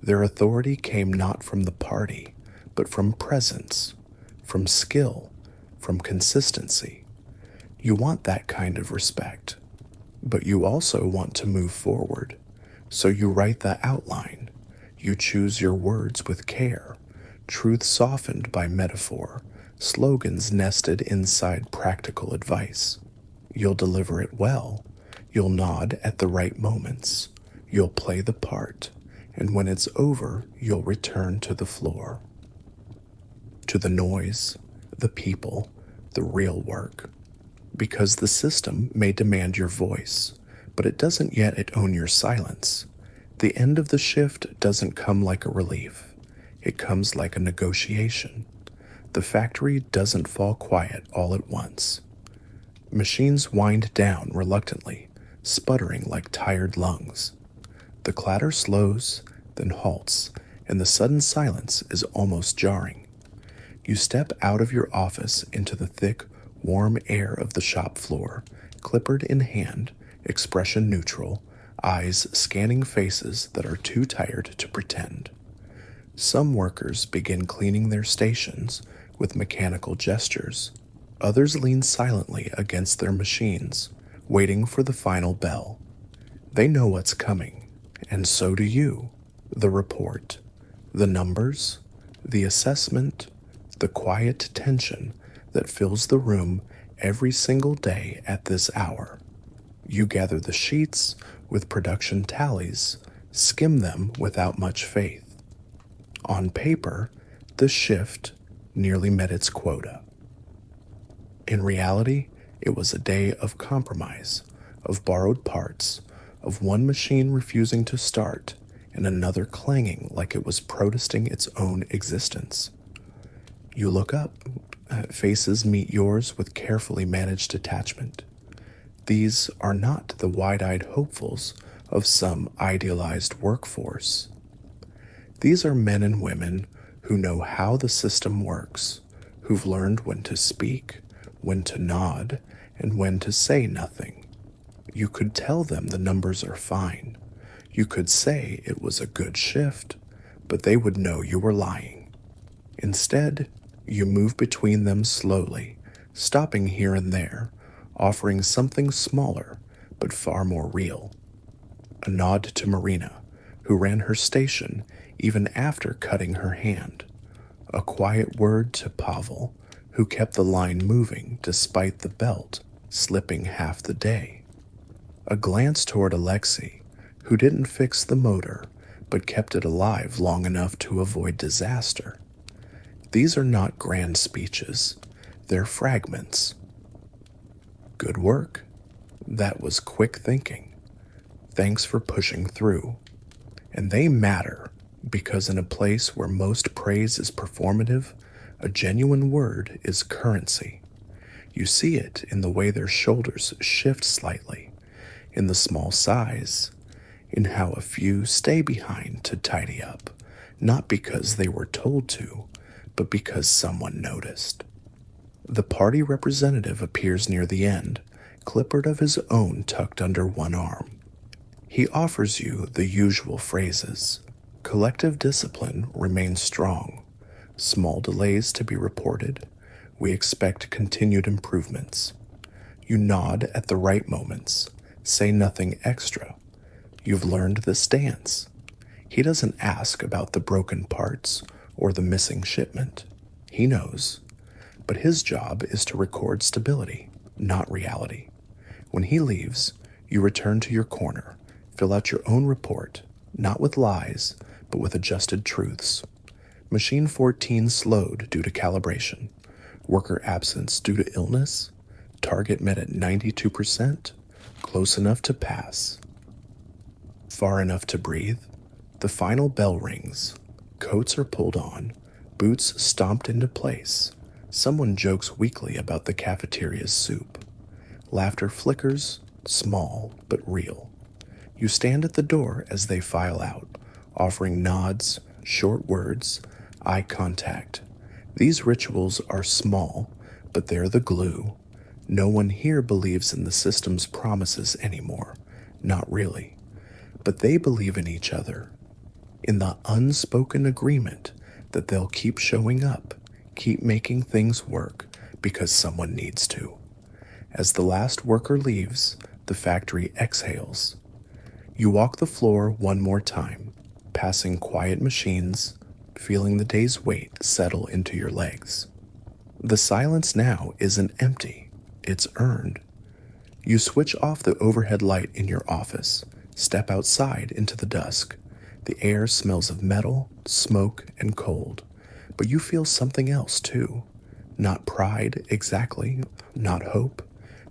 Their authority came not from the party, but from presence, from skill, from consistency. You want that kind of respect, but you also want to move forward. So you write the outline. You choose your words with care, truth softened by metaphor, slogans nested inside practical advice. You'll deliver it well. You'll nod at the right moments. You'll play the part. And when it's over, you'll return to the floor. To the noise, the people, the real work. Because the system may demand your voice, but it doesn't yet own your silence. The end of the shift doesn't come like a relief. It comes like a negotiation. The factory doesn't fall quiet all at once. Machines wind down reluctantly, sputtering like tired lungs. The clatter slows, then halts, and the sudden silence is almost jarring. You step out of your office into the thick, warm air of the shop floor, clipboard in hand, expression neutral, eyes scanning faces that are too tired to pretend. Some workers begin cleaning their stations with mechanical gestures. Others lean silently against their machines, waiting for the final bell. They know what's coming, and so do you. The report, the numbers, the assessment, the quiet tension that fills the room every single day at this hour. You gather the sheets with production tallies, skim them without much faith. On paper, the shift nearly met its quota. In reality, it was a day of compromise, of borrowed parts, of one machine refusing to start and another clanging like it was protesting its own existence. You look up, faces meet yours with carefully managed detachment. These are not the wide-eyed hopefuls of some idealized workforce. These are men and women who know how the system works, who've learned when to speak, when to nod, and when to say nothing. You could tell them the numbers are fine. You could say it was a good shift, but they would know you were lying. Instead, you move between them slowly, stopping here and there, offering something smaller but far more real. A nod to Marina, who ran her station even after cutting her hand. A quiet word to Pavel, who kept the line moving despite the belt slipping half the day. A glance toward Alexei, who didn't fix the motor but kept it alive long enough to avoid disaster. These are not grand speeches, they're fragments. Good work. That was quick thinking. Thanks for pushing through. And they matter because in a place where most praise is performative, a genuine word is currency. You see it in the way their shoulders shift slightly, in the small size, in how a few stay behind to tidy up, not because they were told to, but because someone noticed. The party representative appears near the end, clipboard of his own tucked under one arm. He offers you the usual phrases. Collective discipline remains strong. Small delays to be reported. We expect continued improvements. You nod at the right moments. Say nothing extra. You've learned this dance. He doesn't ask about the broken parts or the missing shipment. He knows. But his job is to record stability, not reality. When he leaves, you return to your corner, fill out your own report, not with lies, but with adjusted truths. Machine 14 slowed due to calibration. Worker absence due to illness. Target met at 92%. Close enough to pass. Far enough to breathe. The final bell rings. Coats are pulled on. Boots stomped into place. Someone jokes weakly about the cafeteria's soup. Laughter flickers, small but real. You stand at the door as they file out, offering nods, short words, eye contact. These rituals are small, but they're the glue. No one here believes in the system's promises anymore. Not really. But they believe in each other, in the unspoken agreement that they'll keep showing up, keep making things work because someone needs to. As the last worker leaves, the factory exhales. You walk the floor one more time, passing quiet machines, feeling the day's weight settle into your legs. The silence now isn't empty, it's earned. You switch off the overhead light in your office, step outside into the dusk. The air smells of metal, smoke, and cold, but you feel something else too. Not pride exactly, not hope,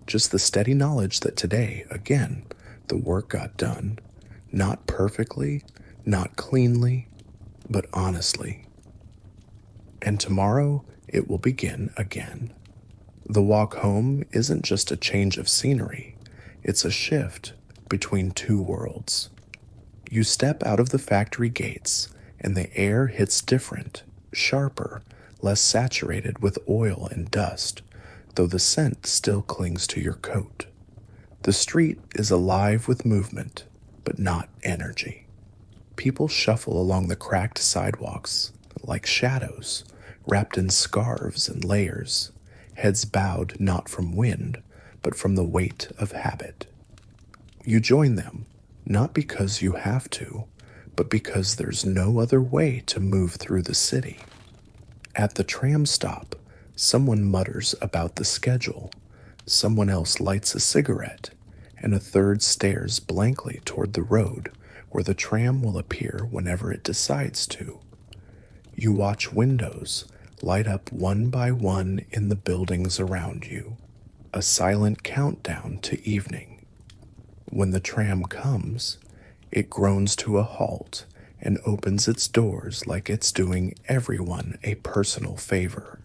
just the steady knowledge that today, again, the work got done. Not perfectly, not cleanly, but honestly. And tomorrow, it will begin again. The walk home isn't just a change of scenery, it's a shift between two worlds. You step out of the factory gates, and the air hits different, sharper, less saturated with oil and dust, though the scent still clings to your coat. The street is alive with movement, but not energy. People shuffle along the cracked sidewalks like shadows, wrapped in scarves and layers, heads bowed not from wind, but from the weight of habit. You join them, not because you have to, but because there's no other way to move through the city. At the tram stop, someone mutters about the schedule, someone else lights a cigarette, and a third stares blankly toward the road where the tram will appear whenever it decides to. You watch windows light up one by one in the buildings around you, a silent countdown to evening. When the tram comes, it groans to a halt and opens its doors like it's doing everyone a personal favor.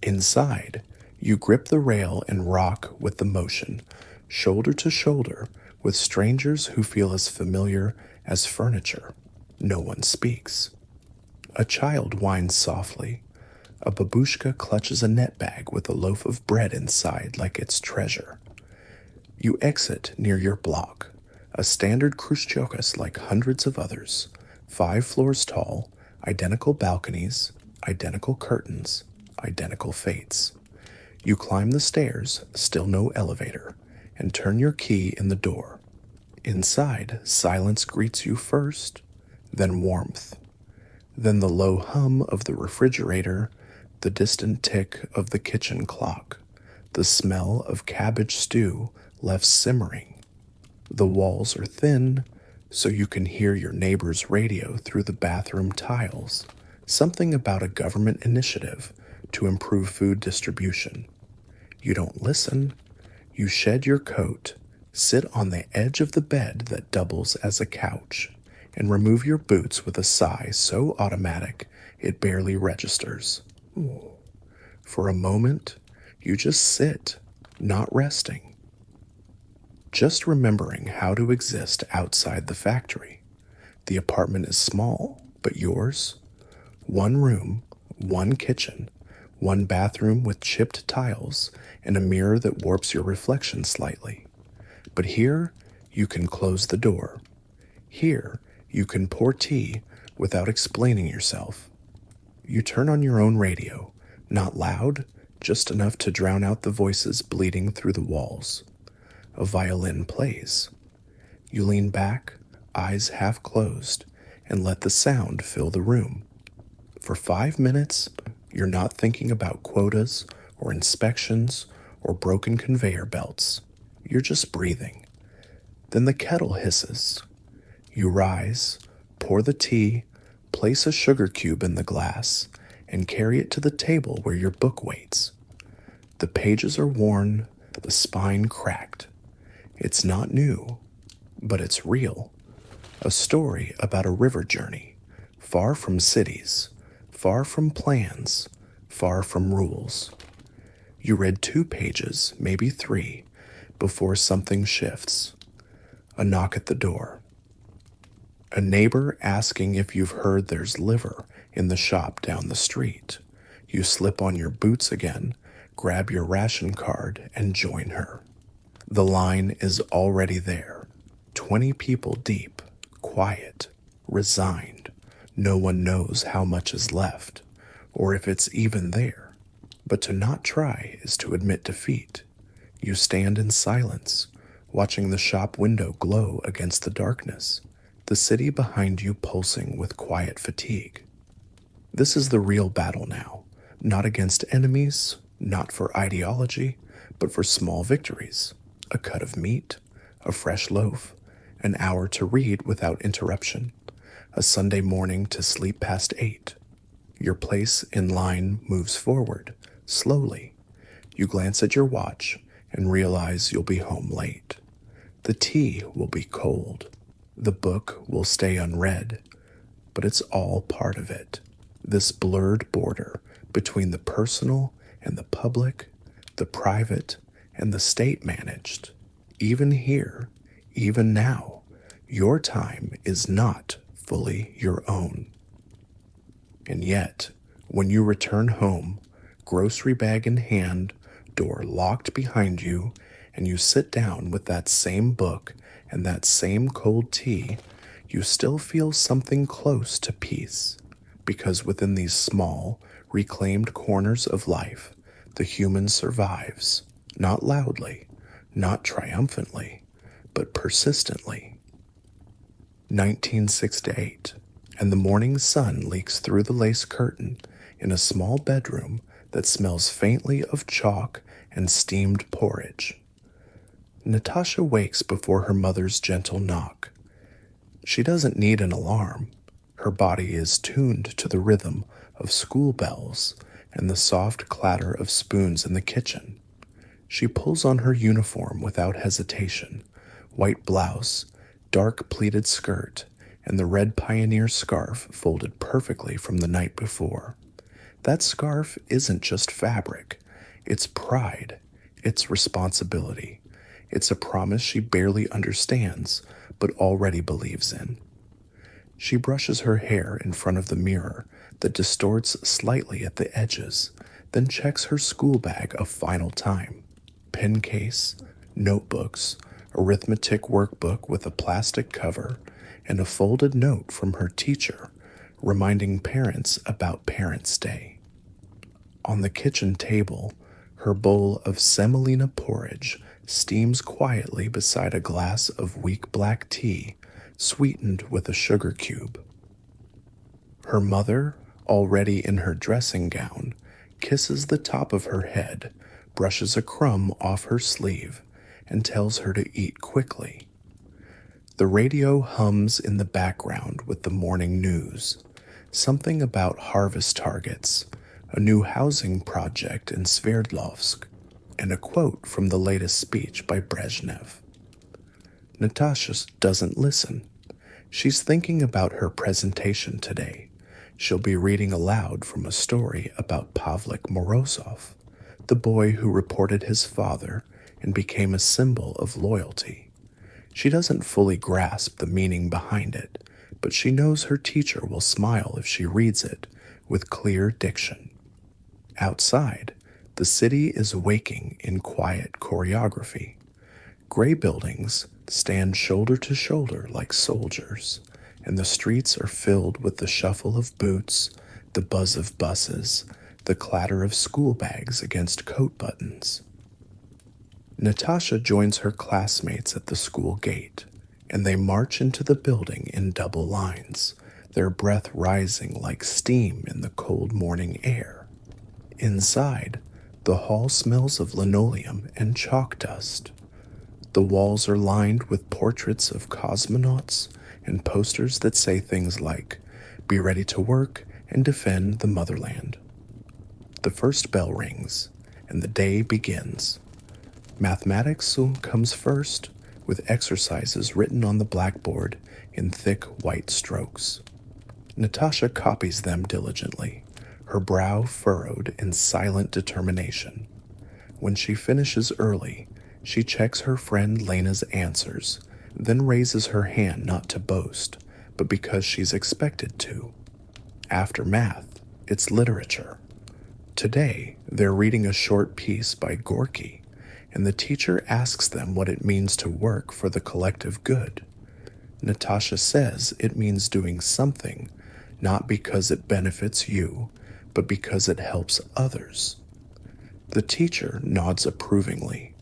Inside, you grip the rail and rock with the motion, shoulder to shoulder with strangers who feel as familiar as furniture. No one speaks. A child whines softly. A babushka clutches a net bag with a loaf of bread inside like it's treasure. You exit near your block, a standard Khrushchevkas like hundreds of others, 5 floors tall, identical balconies, identical curtains, identical fates. You climb the stairs, still no elevator, and turn your key in the door. Inside, silence greets you first, then warmth, then the low hum of the refrigerator, the distant tick of the kitchen clock, the smell of cabbage stew left simmering. The walls are thin, so you can hear your neighbor's radio through the bathroom tiles, something about a government initiative to improve food distribution. You don't listen. You shed your coat, sit on the edge of the bed that doubles as a couch, and remove your boots with a sigh so automatic it barely registers. For a moment, you just sit, not resting, just remembering how to exist outside the factory. The apartment is small, but yours? One room, one kitchen, one bathroom with chipped tiles, and a mirror that warps your reflection slightly. But here, you can close the door. Here, you can pour tea without explaining yourself. You turn on your own radio, not loud, just enough to drown out the voices bleeding through the walls. A violin plays. You lean back, eyes half closed, and let the sound fill the room. For 5 minutes, you're not thinking about quotas or inspections or broken conveyor belts. You're just breathing. Then the kettle hisses. You rise, pour the tea, place a sugar cube in the glass, and carry it to the table where your book waits. The pages are worn, the spine cracked. It's not new, but it's real. A story about a river journey, far from cities, far from plans, far from rules. You read 2 pages, maybe 3, before something shifts. A knock at the door. A neighbor asking if you've heard there's liver in the shop down the street. You slip on your boots again, grab your ration card, and join her. The line is already there. 20 people deep, quiet, resigned. No one knows how much is left, or if it's even there. But to not try is to admit defeat. You stand in silence, watching the shop window glow against the darkness, the city behind you pulsing with quiet fatigue. This is the real battle now, not against enemies, not for ideology, but for small victories. A cut of meat, a fresh loaf, an hour to read without interruption, a Sunday morning to sleep past 8. Your place in line moves forward, slowly. You glance at your watch and realize you'll be home late. The tea will be cold. The book will stay unread. But it's all part of it. This blurred border between the personal and the public, the private and the state-managed. Even here, even now, your time is not fully your own. And yet, when you return home, grocery bag in hand, door locked behind you, and you sit down with that same book and that same cold tea, you still feel something close to peace, because within these small, reclaimed corners of life, the human survives, not loudly, not triumphantly, but persistently. 1968, and the morning sun leaks through the lace curtain in a small bedroom that smells faintly of chalk and steamed porridge. Natasha wakes before her mother's gentle knock. She doesn't need an alarm. Her body is tuned to the rhythm of school bells and the soft clatter of spoons in the kitchen. She pulls on her uniform without hesitation, white blouse, dark pleated skirt, and the red pioneer scarf folded perfectly from the night before. That scarf isn't just fabric. It's pride. It's responsibility. It's a promise she barely understands, but already believes in. She brushes her hair in front of the mirror that distorts slightly at the edges, then checks her school bag a final time. Pen case, notebooks, arithmetic workbook with a plastic cover, and a folded note from her teacher reminding parents about Parents' Day. On the kitchen table, her bowl of semolina porridge steams quietly beside a glass of weak black tea sweetened with a sugar cube. Her mother, already in her dressing gown, kisses the top of her head, brushes a crumb off her sleeve, and tells her to eat quickly. The radio hums in the background with the morning news, something about harvest targets, a new housing project in Sverdlovsk, and a quote from the latest speech by Brezhnev. Natasha doesn't listen. She's thinking about her presentation today. She'll be reading aloud from a story about Pavlik Morozov, the boy who reported his father and became a symbol of loyalty. She doesn't fully grasp the meaning behind it, but she knows her teacher will smile if she reads it with clear diction. Outside, the city is waking in quiet choreography. Gray buildings stand shoulder to shoulder like soldiers, and the streets are filled with the shuffle of boots, the buzz of buses, the clatter of school bags against coat buttons. Natasha joins her classmates at the school gate, and they march into the building in double lines, their breath rising like steam in the cold morning air. Inside, the hall smells of linoleum and chalk dust. The walls are lined with portraits of cosmonauts and posters that say things like, "Be ready to work and defend the motherland." The first bell rings, and the day begins. Mathematics soon comes first, with exercises written on the blackboard in thick white strokes. Natasha copies them diligently, her brow furrowed in silent determination. When she finishes early, she checks her friend Lena's answers, then raises her hand not to boast, but because she's expected to. After math, it's literature. Today, they're reading a short piece by Gorky, and the teacher asks them what it means to work for the collective good. Natasha says it means doing something, not because it benefits you, but because it helps others. The teacher nods approvingly.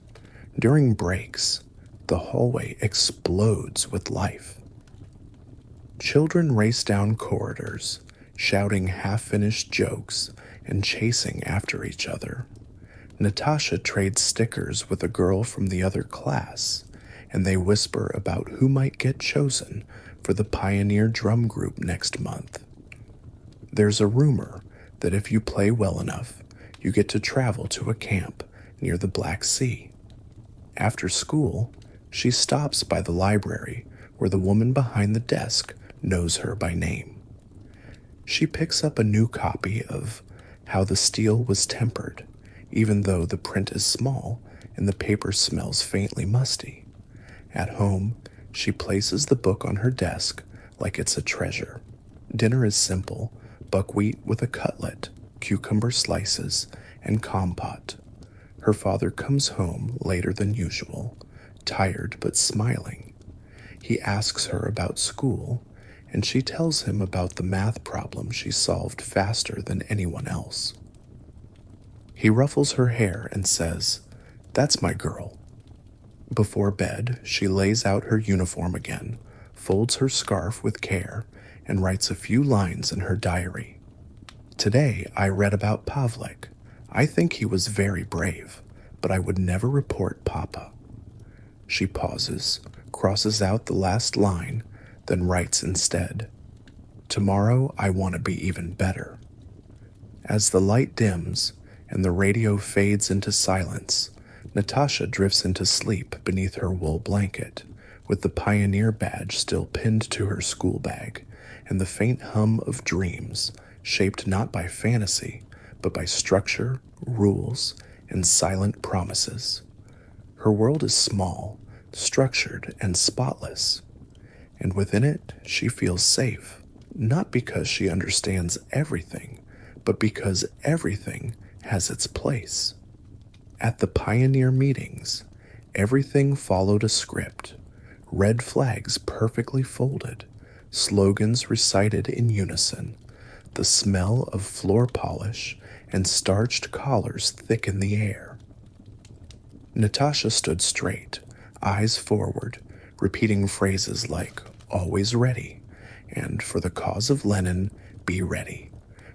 During breaks, the hallway explodes with life. Children race down corridors, shouting half-finished jokes and chasing after each other. Natasha trades stickers with a girl from the other class, and they whisper about who might get chosen for the Pioneer Drum Group next month. There's a rumor that if you play well enough, you get to travel to a camp near the Black Sea. After school, she stops by the library where the woman behind the desk knows her by name. She picks up a new copy of How the Steel Was Tempered, even though the print is small and the paper smells faintly musty. At home, she places the book on her desk like it's a treasure. Dinner is simple: buckwheat with a cutlet, cucumber slices, and compote. Her father comes home later than usual, tired but smiling. He asks her about school, and she tells him about the math problem she solved faster than anyone else. He ruffles her hair and says, "That's my girl." Before bed, she lays out her uniform again, folds her scarf with care, and writes a few lines in her diary. "Today I read about Pavlik. I think he was very brave, but I would never report Papa." She pauses, crosses out the last line, then writes instead, "Tomorrow I want to be even better." As the light dims and the radio fades into silence, Natasha drifts into sleep beneath her wool blanket, with the Pioneer badge still pinned to her school bag, and the faint hum of dreams, shaped not by fantasy, but by structure, rules, and silent promises. Her world is small, structured, and spotless, and within it she feels safe, not because she understands everything, but because everything has its place. At the Pioneer meetings, everything followed a script: red flags perfectly folded, slogans recited in unison, the smell of floor polish and starched collars thick in the air. Natasha stood straight, eyes forward, repeating phrases like "always ready" and "for the cause of Lenin, be ready,"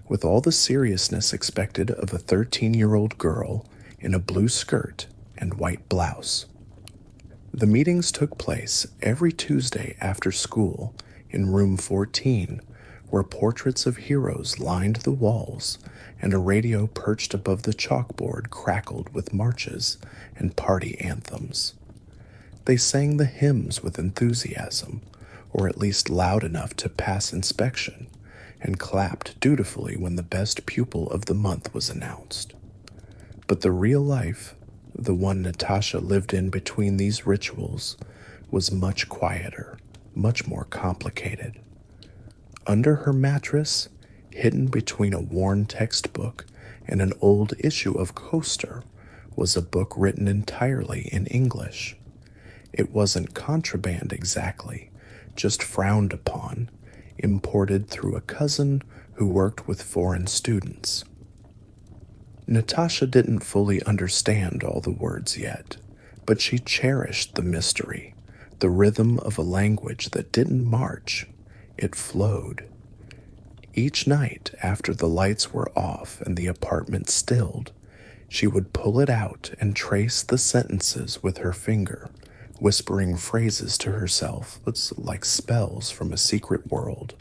with all the seriousness expected of a 13-year-old girl in a blue skirt and white blouse. The meetings took place every Tuesday after school in room 14, where portraits of heroes lined the walls and a radio perched above the chalkboard crackled with marches and party anthems. They sang the hymns with enthusiasm, or at least loud enough to pass inspection, and clapped dutifully when the best pupil of the month was announced. But the real life, the one Natasha lived in between these rituals, was much quieter, much more complicated. Under her mattress, hidden between a worn textbook and an old issue of Coaster, was a book written entirely in English. It wasn't contraband exactly, just frowned upon, imported through a cousin who worked with foreign students. Natasha didn't fully understand all the words yet, but she cherished the mystery, the rhythm of a language that didn't march, it flowed. Each night after the lights were off and the apartment stilled, she would pull it out and trace the sentences with her finger, whispering phrases to herself like spells from a secret world.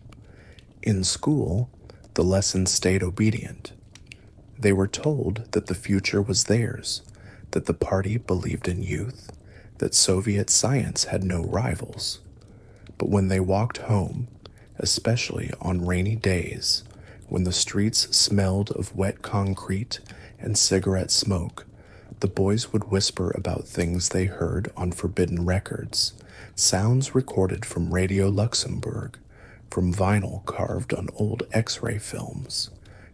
In school, the lessons stayed obedient. They were told that the future was theirs, that the party believed in youth, that Soviet science had no rivals. But when they walked home, especially on rainy days, When the streets smelled of wet concrete and cigarette smoke, the boys would whisper about things they heard on forbidden records, sounds recorded from Radio Luxembourg, from vinyl carved on old X-ray films,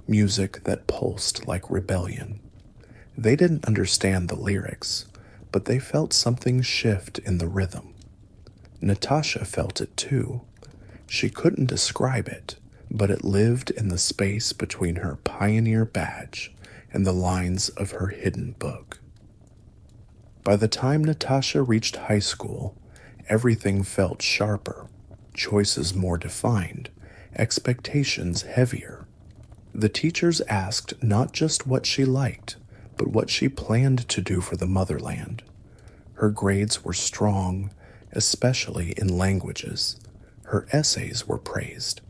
music that pulsed like rebellion. They didn't understand the lyrics, but they felt something shift in the rhythm. Natasha felt it too. She couldn't describe it, but it lived in the space between her pioneer badge and the lines of her hidden book. By the time Natasha reached high school, everything felt sharper, choices more defined, expectations heavier. The teachers asked not just what she liked, but what she planned to do for the motherland. Her grades were strong, especially in languages. Her essays were praised.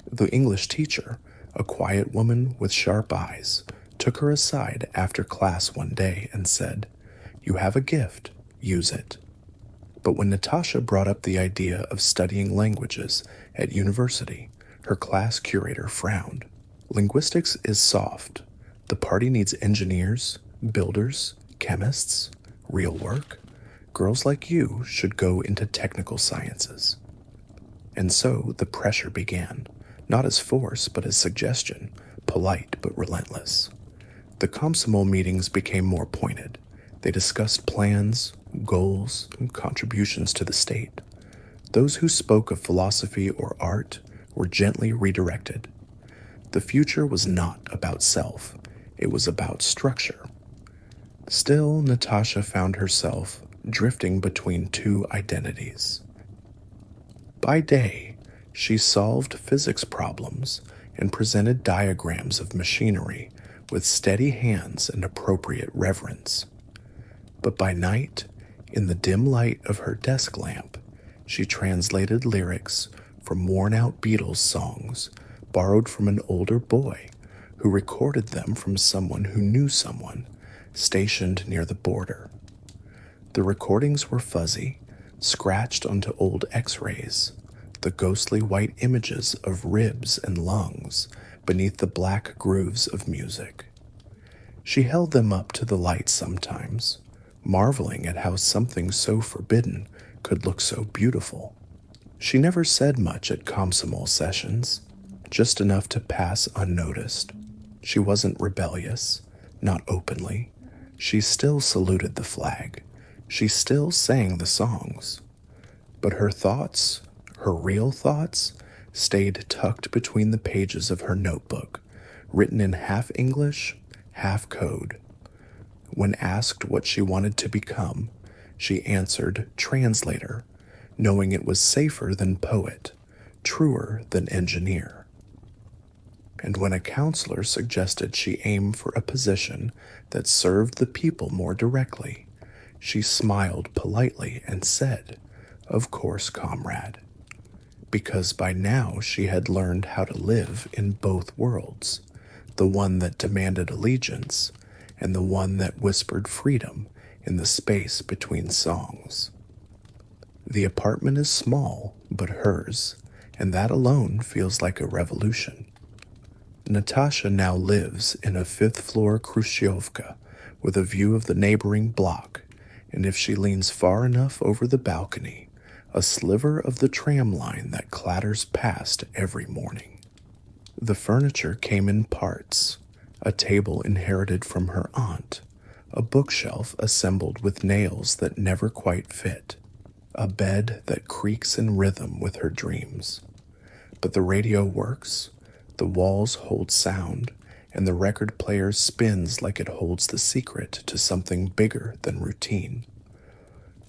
The English teacher, a quiet woman with sharp eyes, took her aside after class one day and said, "You have a gift, use it." But when Natasha brought up the idea of studying languages at university, her class curator frowned. Linguistics is soft. The party needs engineers, builders, chemists, real work. Girls like you should go into technical sciences. And so the pressure began, not as force but as suggestion, polite but relentless. The Komsomol meetings became more pointed. They discussed plans, goals, and contributions to the state. Those who spoke of philosophy or art were gently redirected. The future was not about self, it was about structure. Still, Natasha found herself drifting between two identities. By day, she solved physics problems and presented diagrams of machinery with steady hands and appropriate reverence. But by night, in the dim light of her desk lamp, she translated lyrics from worn-out Beatles songs borrowed from an older boy who recorded them from someone who knew someone stationed near the border. The recordings were fuzzy, scratched onto old X-rays, the ghostly white images of ribs and lungs beneath the black grooves of music. She held them up to the light sometimes, marveling at how something so forbidden could look so beautiful. She never said much at Komsomol sessions, just enough to pass unnoticed. She wasn't rebellious, not openly. She still saluted the flag. She still sang the songs. But her thoughts, her real thoughts, stayed tucked between the pages of her notebook, written in half English, half code. When asked what she wanted to become, she answered translator, knowing it was safer than poet, truer than engineer. And when a counselor suggested she aim for a position that served the people more directly, she smiled politely and said, "Of course, comrade," because by now she had learned how to live in both worlds, the one that demanded allegiance and the one that whispered freedom in the space between songs. The apartment is small, but hers, and that alone feels like a revolution. Natasha now lives in a fifth-floor Khrushchevka with a view of the neighboring block, and if she leans far enough over the balcony, a sliver of the tram line that clatters past every morning. The furniture came in parts, a table inherited from her aunt, a bookshelf assembled with nails that never quite fit, a bed that creaks in rhythm with her dreams. But the radio works, the walls hold sound, and the record player spins like it holds the secret to something bigger than routine.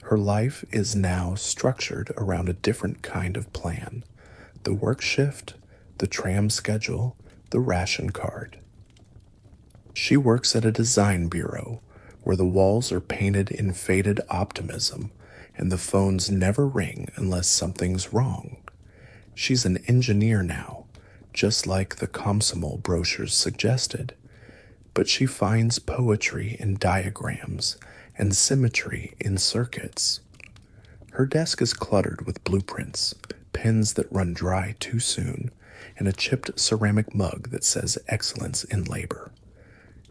Her life is now structured around a different kind of plan: the work shift, the tram schedule, the ration card. She works at a design bureau where the walls are painted in faded optimism and the phones never ring unless something's wrong. She's an engineer now, just like the Komsomol brochures suggested, but she finds poetry in diagrams and symmetry in circuits. Her desk is cluttered with blueprints, pens that run dry too soon, and a chipped ceramic mug that says excellence in labor.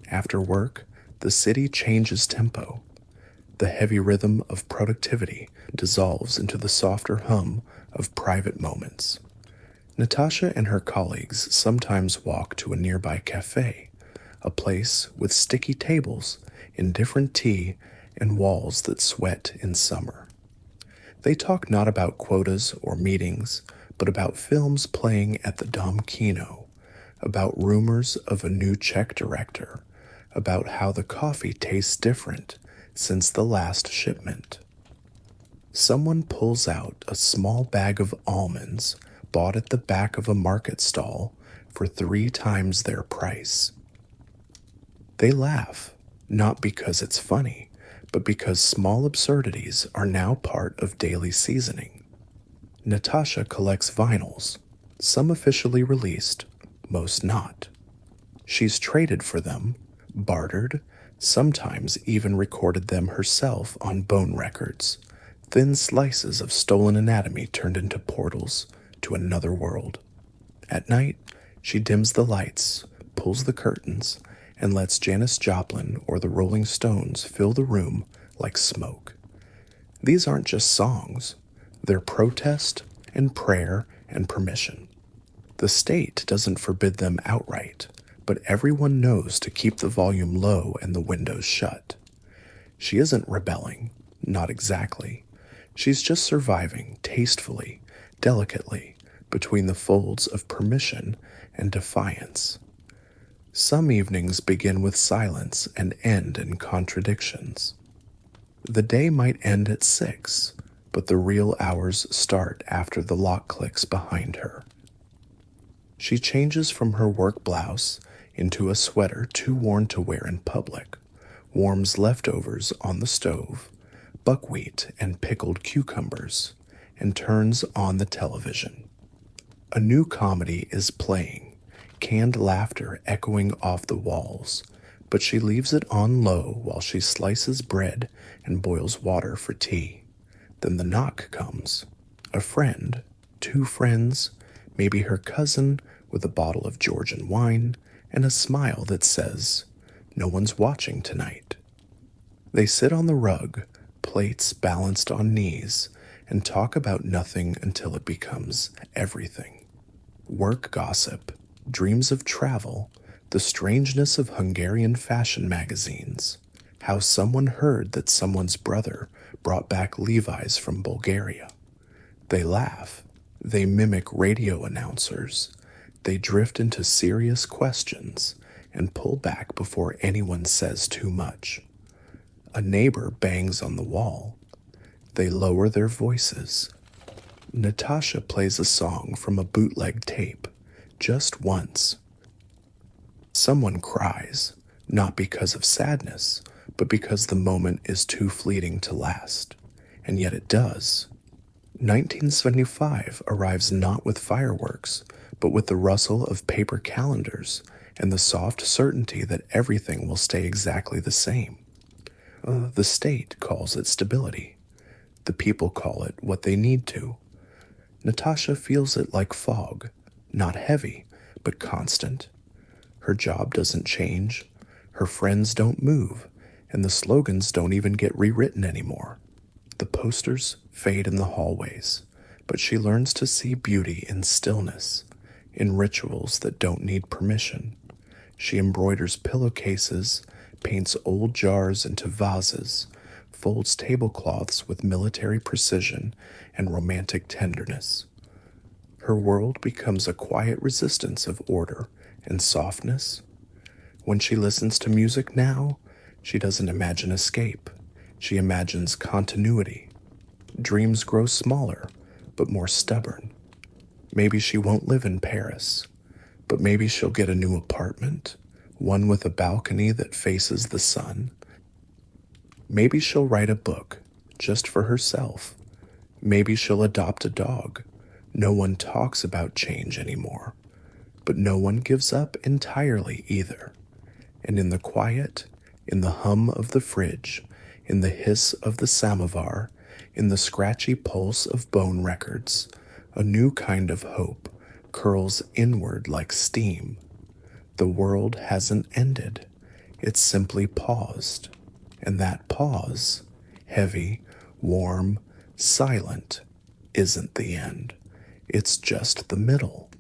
After work, the city changes tempo. The heavy rhythm of productivity dissolves into the softer hum of private moments. Natasha and her colleagues sometimes walk to a nearby cafe, a place with sticky tables, indifferent tea, and walls that sweat in summer. They talk not about quotas or meetings, but about films playing at the Dom Kino, about rumors of a new Czech director, about how the coffee tastes different since the last shipment. Someone pulls out a small bag of almonds bought at the back of a market stall for 3 times their price. They laugh, not because it's funny, but because small absurdities are now part of daily seasoning. Natasha collects vinyls, some officially released, most not. She's traded for them, bartered, sometimes even recorded them herself on bone records, thin slices of stolen anatomy turned into portals to another world. At night, she dims the lights, pulls the curtains, and lets Janis Joplin or the Rolling Stones fill the room like smoke. These aren't just songs, they're protest and prayer and permission. The state doesn't forbid them outright, but everyone knows to keep the volume low and the windows shut. She isn't rebelling, not exactly. She's just surviving tastefully, delicately, between the folds of permission and defiance. Some evenings begin with silence and end in contradictions. The day might end at 6, but the real hours start after the lock clicks behind her. She changes from her work blouse into a sweater too worn to wear in public, warms leftovers on the stove, buckwheat and pickled cucumbers, and turns on the television. A new comedy is playing, canned laughter echoing off the walls, but she leaves it on low while she slices bread and boils water for tea. Then the knock comes. A friend, 2 friends, maybe her cousin with a bottle of Georgian wine and a smile that says, "No one's watching tonight." They sit on the rug, plates balanced on knees, and talk about nothing until it becomes everything. Work gossip, dreams of travel, the strangeness of Hungarian fashion magazines, how someone heard that someone's brother brought back Levi's from Bulgaria. They laugh, they mimic radio announcers, they drift into serious questions and pull back before anyone says too much. A neighbor bangs on the wall. They lower their voices. Natasha plays a song from a bootleg tape, just once. Someone cries, not because of sadness, but because the moment is too fleeting to last. And yet it does. 1975 arrives not with fireworks, but with the rustle of paper calendars and the soft certainty that everything will stay exactly the same. The state calls it stability. The people call it what they need to. Natasha feels it like fog, not heavy, but constant. Her job doesn't change, her friends don't move, and the slogans don't even get rewritten anymore. The posters fade in the hallways, but she learns to see beauty in stillness, in rituals that don't need permission. She embroiders pillowcases, paints old jars into vases, folds tablecloths with military precision and romantic tenderness. Her world becomes a quiet resistance of order and softness. When she listens to music now, she doesn't imagine escape. She imagines continuity. Dreams grow smaller, but more stubborn. Maybe she won't live in Paris, but maybe she'll get a new apartment, one with a balcony that faces the sun. Maybe she'll write a book, just for herself. Maybe she'll adopt a dog. No one talks about change anymore, but no one gives up entirely either. And in the quiet, in the hum of the fridge, in the hiss of the samovar, in the scratchy pulse of bone records, a new kind of hope curls inward like steam. The world hasn't ended, it's simply paused. And that pause, heavy, warm, silent, isn't the end. It's just the middle.